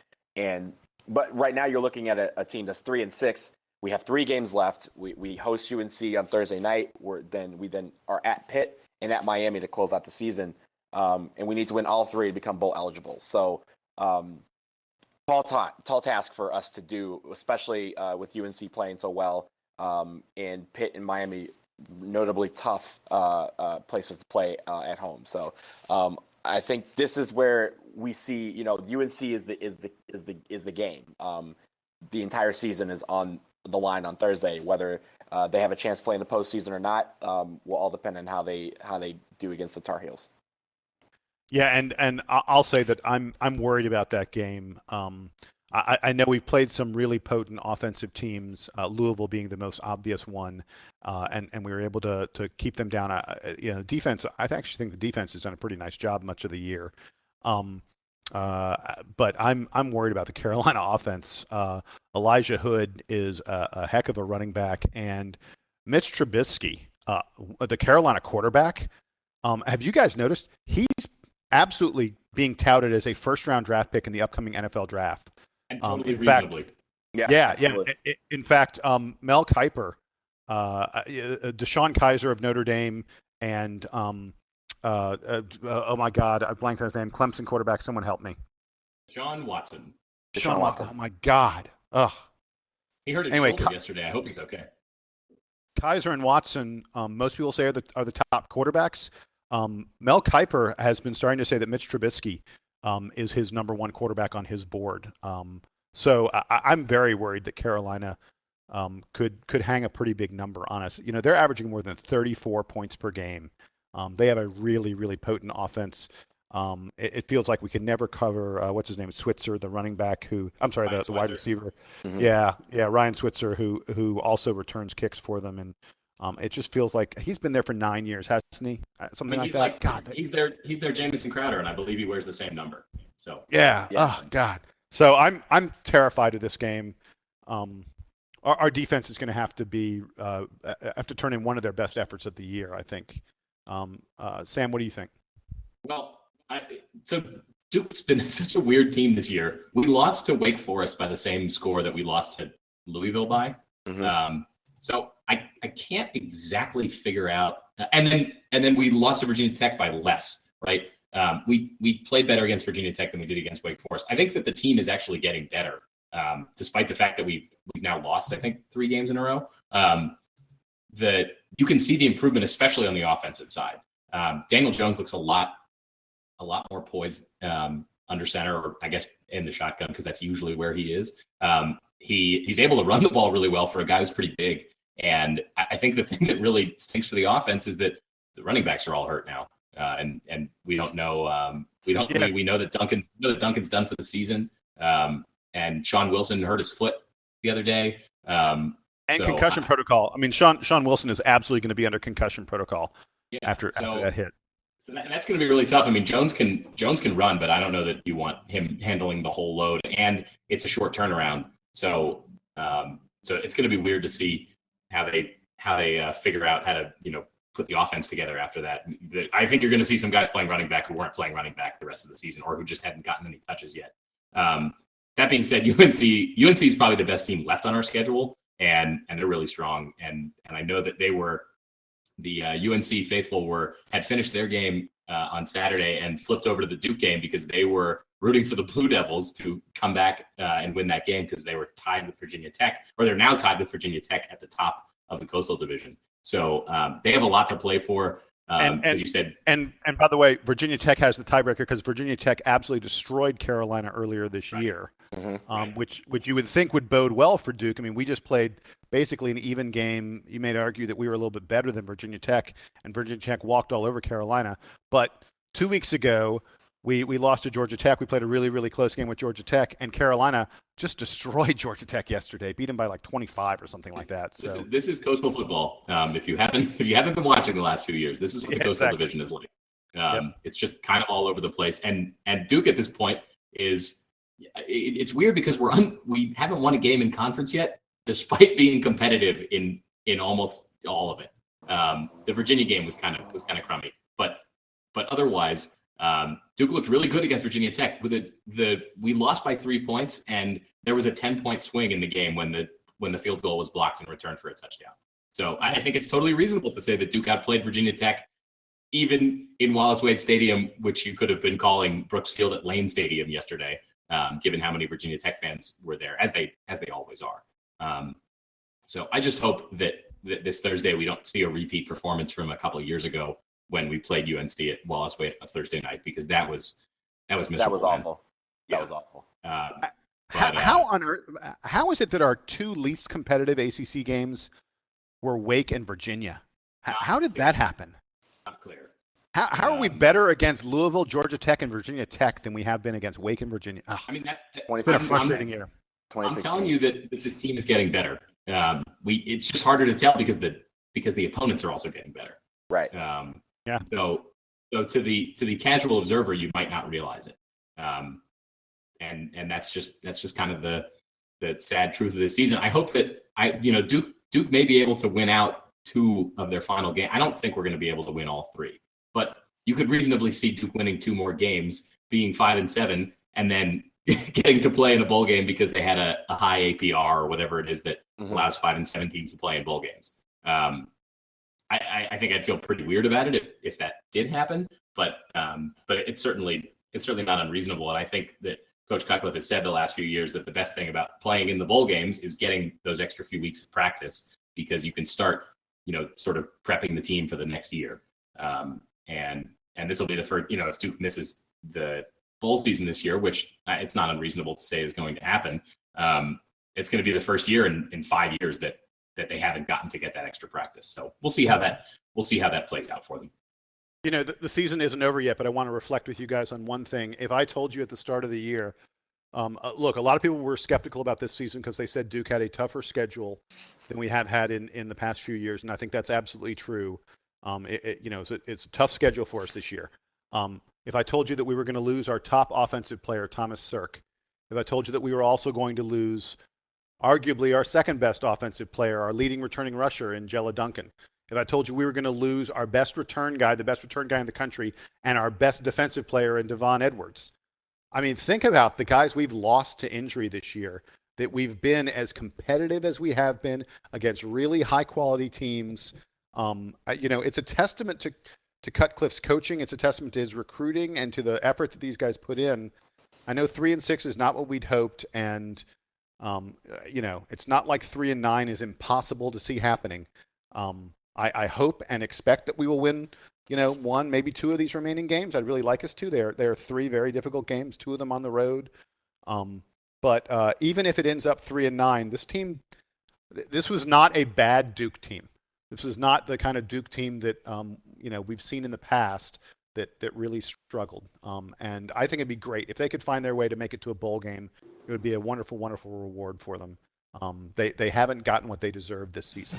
But right now you're looking at a team that's 3-6. We have 3 games left. We host UNC on Thursday night. We then are at Pitt and at Miami to close out the season. And we need to win all 3 to become bowl eligible. So tall task for us to do, especially with UNC playing so well, and Pitt and Miami notably tough places to play at home. So I think this is where we see, UNC is the game. The entire season is on the line on Thursday. Whether they have a chance to play in the postseason or not will all depend on how they do against the Tar Heels. Yeah, and I'll say that I'm worried about that game. I know we've played some really potent offensive teams, Louisville being the most obvious one, and we were able to keep them down. Defense. I actually think the defense has done a pretty nice job much of the year. But I'm worried about the Carolina offense. Elijah Hood is a heck of a running back, and Mitch Trubisky, the Carolina quarterback. Have you guys noticed he's absolutely being touted as a first-round draft pick in the upcoming NFL draft? And totally reasonably. Yeah. In fact, Mel Kiper, Deshaun Kaiser of Notre Dame, and oh my God, I blanked on his name. Clemson quarterback. Someone help me. Deshaun Watson. Oh my God. Ugh. He hurt his shoulder yesterday. I hope he's okay. Kaiser and Watson, most people say are the top quarterbacks. Mel Kiper has been starting to say that Mitch Trubisky is his number 1 quarterback on his board. So I'm very worried that Carolina could hang a pretty big number on us. They're averaging more than 34 points per game. They have a really, really potent offense. It feels like we can never cover what's his name, Switzer, the running back the wide receiver. Mm-hmm. Yeah, Ryan Switzer, who also returns kicks for them, and it just feels like he's been there for 9 years, hasn't he? Something like that. God, he's their Jamison Crowder, and I believe he wears the same number. So yeah. Oh God. So I'm terrified of this game. Our defense is going to have to turn in one of their best efforts of the year, I think. Sam, what do you think? Well, so Duke's been such a weird team this year. We lost to Wake Forest by the same score that we lost to Louisville by. Mm-hmm. So I can't exactly figure out. And then we lost to Virginia Tech by less, right? We played better against Virginia Tech than we did against Wake Forest. I think that the team is actually getting better, despite the fact that we've now lost, I think, 3 games in a row. That you can see the improvement, especially on the offensive side. Daniel Jones looks a lot more poised under center, or I guess in the shotgun, because that's usually where he is. He's able to run the ball really well for a guy who's pretty big. And I think the thing that really stinks for the offense is that the running backs are all hurt now, and we don't know. We know that Duncan's done for the season, and Sean Wilson hurt his foot the other day. And concussion protocol. I mean, Sean Wilson is absolutely going to be under concussion protocol after that hit. So that's going to be really tough. I mean, Jones can run, but I don't know that you want him handling the whole load, and it's a short turnaround. So it's going to be weird to see how they figure out how to put the offense together after that. I think you're going to see some guys playing running back who weren't playing running back the rest of the season, or who just hadn't gotten any touches yet. That being said, UNC is probably the best team left on our schedule, and they're really strong. And I know that the UNC faithful had finished their game on Saturday and flipped over to the Duke game because they were rooting for the Blue Devils to come back and win that game because they were tied with Virginia Tech, or they're now tied with Virginia Tech at the top of the Coastal Division. So they have a lot to play for. As you said, and by the way, Virginia Tech has the tiebreaker because Virginia Tech absolutely destroyed Carolina earlier this year, which you would think would bode well for Duke. I mean, we just played basically an even game. You may argue that we were a little bit better than Virginia Tech, and Virginia Tech walked all over Carolina. But 2 weeks ago, we lost to Georgia Tech. We played a really, really close game with Georgia Tech, and Carolina just destroyed Georgia Tech yesterday, beat them by like 25 or something like that. So this is coastal football. If you haven't been watching the last few years, this is what the Coastal Division is like. It's just kind of all over the place. And Duke at this point it's weird because we haven't won a game in conference yet, despite being competitive in almost all of it. The Virginia game was kind of crummy, but otherwise. Duke looked really good against Virginia Tech. We lost by 3 points, and there was a 10-point swing in the game when the field goal was blocked and returned for a touchdown. So I think it's totally reasonable to say that Duke outplayed Virginia Tech, even in Wallace Wade Stadium, which you could have been calling Brooks Field at Lane Stadium yesterday, given how many Virginia Tech fans were there, as they always are. So I just hope that this Thursday we don't see a repeat performance from a couple of years ago when we played UNC at Wallace Wade on a Thursday night, because that was miserable. That was awful. Yeah. That was awful. How is it that our two least competitive ACC games were Wake and Virginia? How did that happen? Not clear. How are we better against Louisville, Georgia Tech, and Virginia Tech than we have been against Wake and Virginia? Oh, I mean, it's been a frustrating year. I'm telling you that this team is getting better. It's just harder to tell because the opponents are also getting better. Right. Yeah. So to the casual observer, you might not realize it, and that's just kind of the sad truth of the season. I hope that Duke may be able to win out 2 of their final game. I don't think we're going to be able to win all 3, but you could reasonably see Duke winning 2 more games, being 5-7, and then getting to play in a bowl game because they had a high APR or whatever it is that allows 5-7 teams to play in bowl games. I think I'd feel pretty weird about it if that did happen, but it's certainly not unreasonable. And I think that Coach Cutcliffe has said the last few years that the best thing about playing in the bowl games is getting those extra few weeks of practice, because you can start, sort of prepping the team for the next year. And this will be the first, if Duke misses the bowl season this year, which it's not unreasonable to say is going to happen, it's going to be the first year in 5 years that they haven't gotten to get that extra practice. So we'll see how that plays out for them. The season isn't over yet, but I want to reflect with you guys on one thing. If I told you at the start of the year, look, a lot of people were skeptical about this season because they said Duke had a tougher schedule than we have had in the past few years, and I think that's absolutely true. It's a tough schedule for us this year. If I told you that we were going to lose our top offensive player, Thomas Sirk, if I told you that we were also going to lose arguably our second best offensive player, our leading returning rusher in Jella Duncan, if I told you we were going to lose our best return guy, the best return guy in the country, and our best defensive player in Devon Edwards. I mean, think about the guys we've lost to injury this year, that we've been as competitive as we have been against really high-quality teams. It's a testament to Cutcliffe's coaching. It's a testament to his recruiting and to the effort that these guys put in. I know 3-6 is not what we'd hoped, and it's not like 3-9 is impossible to see happening. I hope and expect that we will win, 1, maybe 2 of these remaining games. I'd really like us to. There are 3 very difficult games, 2 of them on the road. But even if it ends up 3-9, this was not a bad Duke team. This was not the kind of Duke team that we've seen in the past that really struggled. And I think it'd be great if they could find their way to make it to a bowl game. It would be a wonderful, wonderful reward for them. They haven't gotten what they deserve this season.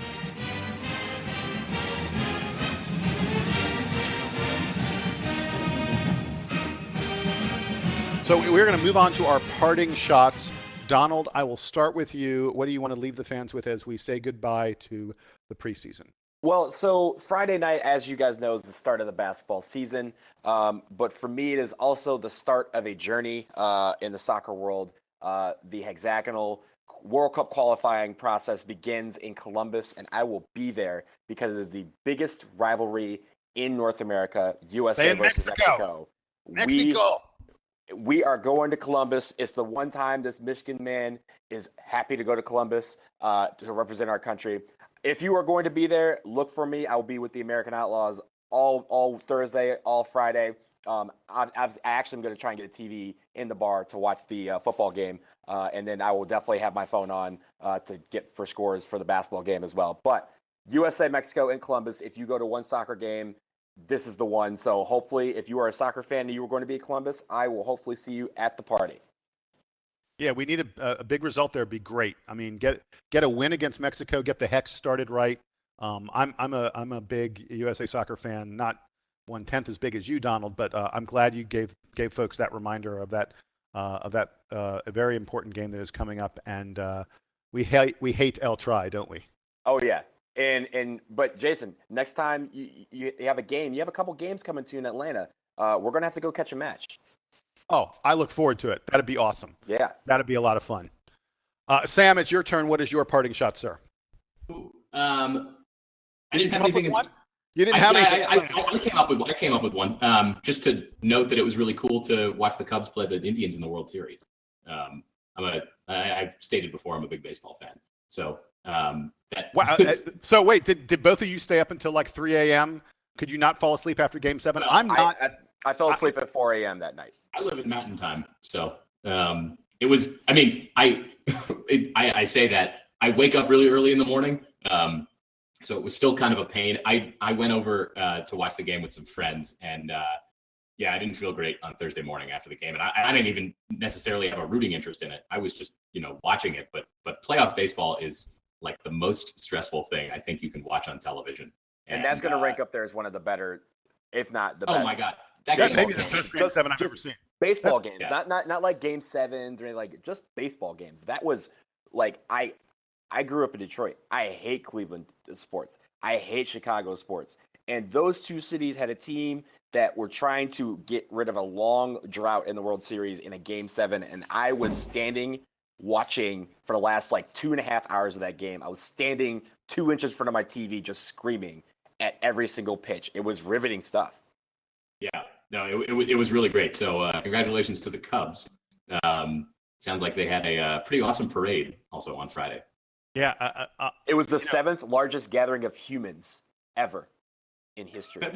So we're going to move on to our parting shots. Donald, I will start with you. What do you want to leave the fans with as we say goodbye to the preseason? Well, so Friday night, as you guys know, is the start of the basketball season. But for me, it is also the start of a journey in the soccer world. The hexagonal World Cup qualifying process begins in Columbus, and I will be there because it is the biggest rivalry in North America, USA versus Mexico. We are going to Columbus. It's the one time this Michigan man is happy to go to Columbus to represent our country. If you are going to be there, look for me. I will be with the American Outlaws all Thursday, all Friday. I actually am going to try and get a TV in the bar to watch the football game, and then I will definitely have my phone on to get for scores for the basketball game as well. But USA, Mexico in Columbus, if you go to one soccer game, this is the one. So hopefully, if you are a soccer fan and you were going to be at Columbus, I will hopefully see you at the party. Yeah, we need a big result there. It'd be great. I mean, get a win against Mexico, get the hex started right. I'm a big USA soccer fan, not 1/10 as big as you, Donald, but I'm glad you gave folks that reminder of that a very important game that is coming up, and we hate El Tri, don't we? Oh yeah, but Jason, next time you have a game, you have a couple games coming to you in Atlanta. We're gonna have to go catch a match. Oh, I look forward to it. That'd be awesome. Yeah, that'd be a lot of fun. Sam, it's your turn. What is your parting shot, sir? I didn't have anything. You didn't have anything. I came up with one. Just to note that it was really cool to watch the Cubs play the Indians in the World Series. I've stated before I'm a big baseball fan. So So wait, did both of you stay up until like 3 a.m.? Could you not fall asleep after Game 7? No, I'm not. I fell asleep at 4 a.m. that night. I live in Mountain Time, so it was. I mean, I say that I wake up really early in the morning. So it was still kind of a pain. I went over to watch the game with some friends, and I didn't feel great on Thursday morning after the game. And I didn't even necessarily have a rooting interest in it. I was just, watching it. But playoff baseball is like the most stressful thing I think you can watch on television. And that's going to rank up there as one of the better, if not the best. Oh my God. That's maybe the best Game 7 I've ever seen. Baseball games, not like Game 7s or anything, like just baseball games. That was like I grew up in Detroit. I hate Cleveland sports. I hate Chicago sports. And those two cities had a team that were trying to get rid of a long drought in the World Series in a Game 7. And I was standing watching for the last like 2.5 hours of that game. I was standing 2 inches in front of my TV just screaming at every single pitch. It was riveting stuff. Yeah. No, it was really great. So congratulations to the Cubs. Sounds like they had a pretty awesome parade also on Friday. Yeah, it was the 7th largest gathering of humans ever in history.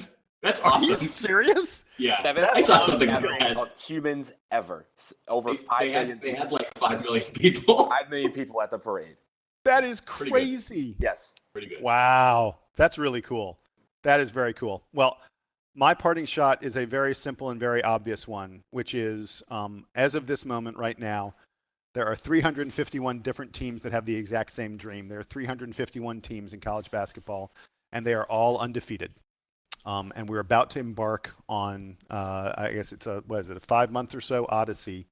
That's awesome. Are you serious? Yeah, 7th I saw something gathering of humans ever. Over 5 million. They had like 5 million people. 5 million people at the parade. That is crazy. Yes, pretty good. Wow, that's really cool. That is very cool. Well, my parting shot is a very simple and very obvious one, which is, as of this moment right now, there are 351 different teams that have the exact same dream. There are 351 teams in college basketball, and they are all undefeated. And we're about to embark on, I guess it's a 5-month or so odyssey,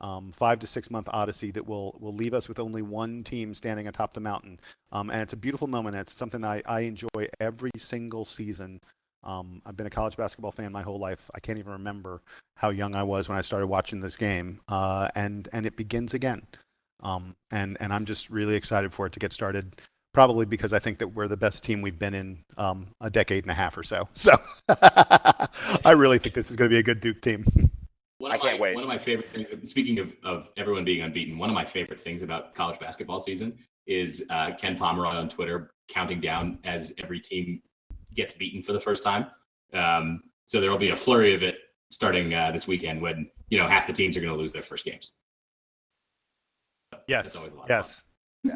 5 to 6 month odyssey that will leave us with only one team standing atop the mountain. And it's a beautiful moment. It's something I enjoy every single season. I've been a college basketball fan my whole life. I can't even remember how young I was when I started watching this game. And it begins again. And I'm just really excited for it to get started, probably because I think that we're the best team we've been in a decade and a half or so. So I really think this is going to be a good Duke team. I can't wait. One of my favorite things, speaking of everyone being unbeaten, one of my favorite things about college basketball season is Ken Pomeroy on Twitter counting down as every team gets beaten for the first time. So there will be a flurry of it starting this weekend when half the teams are going to lose their first games. Yes. Yes.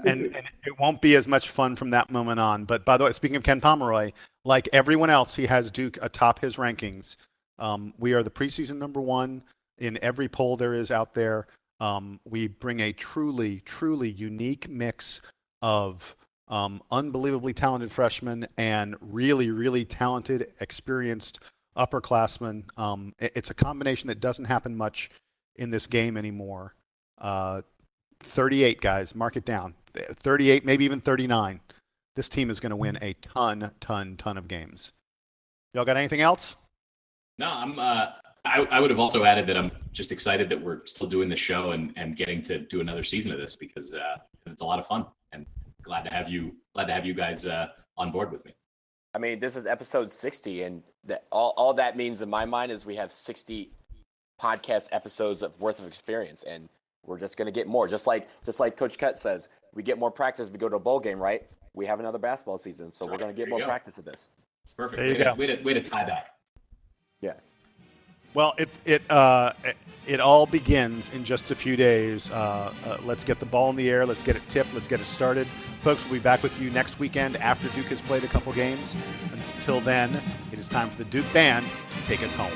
And it won't be as much fun from that moment on. But by the way, speaking of Ken Pomeroy, like everyone else, he has Duke atop his rankings. We are the preseason number 1 in every poll there is out there. We bring a truly, truly unique mix of unbelievably talented freshmen and really, really talented, experienced upperclassmen. It's a combination that doesn't happen much in this game anymore. 38 guys, mark it down. 38, maybe even 39. This team is going to win a ton of games. Y'all got anything else? No, I would have also added that I'm just excited that we're still doing the show and getting to do another season of this because it's a lot of fun, and glad to have you guys on board with me. I mean, this is episode 60, and all that means in my mind is we have 60 podcast episodes worth of experience, and we're just going to get more. Just like Coach Kett says, we get more practice. We go to a bowl game, right? We have another basketball season, so we're going to get more practice of this. Perfect. There you go. Way to tie back. Yeah. Well, it all begins in just a few days. Let's get the ball in the air. Let's get it tipped. Let's get it started. Folks, we'll be back with you next weekend after Duke has played a couple games. Until then, it is time for the Duke Band to take us home.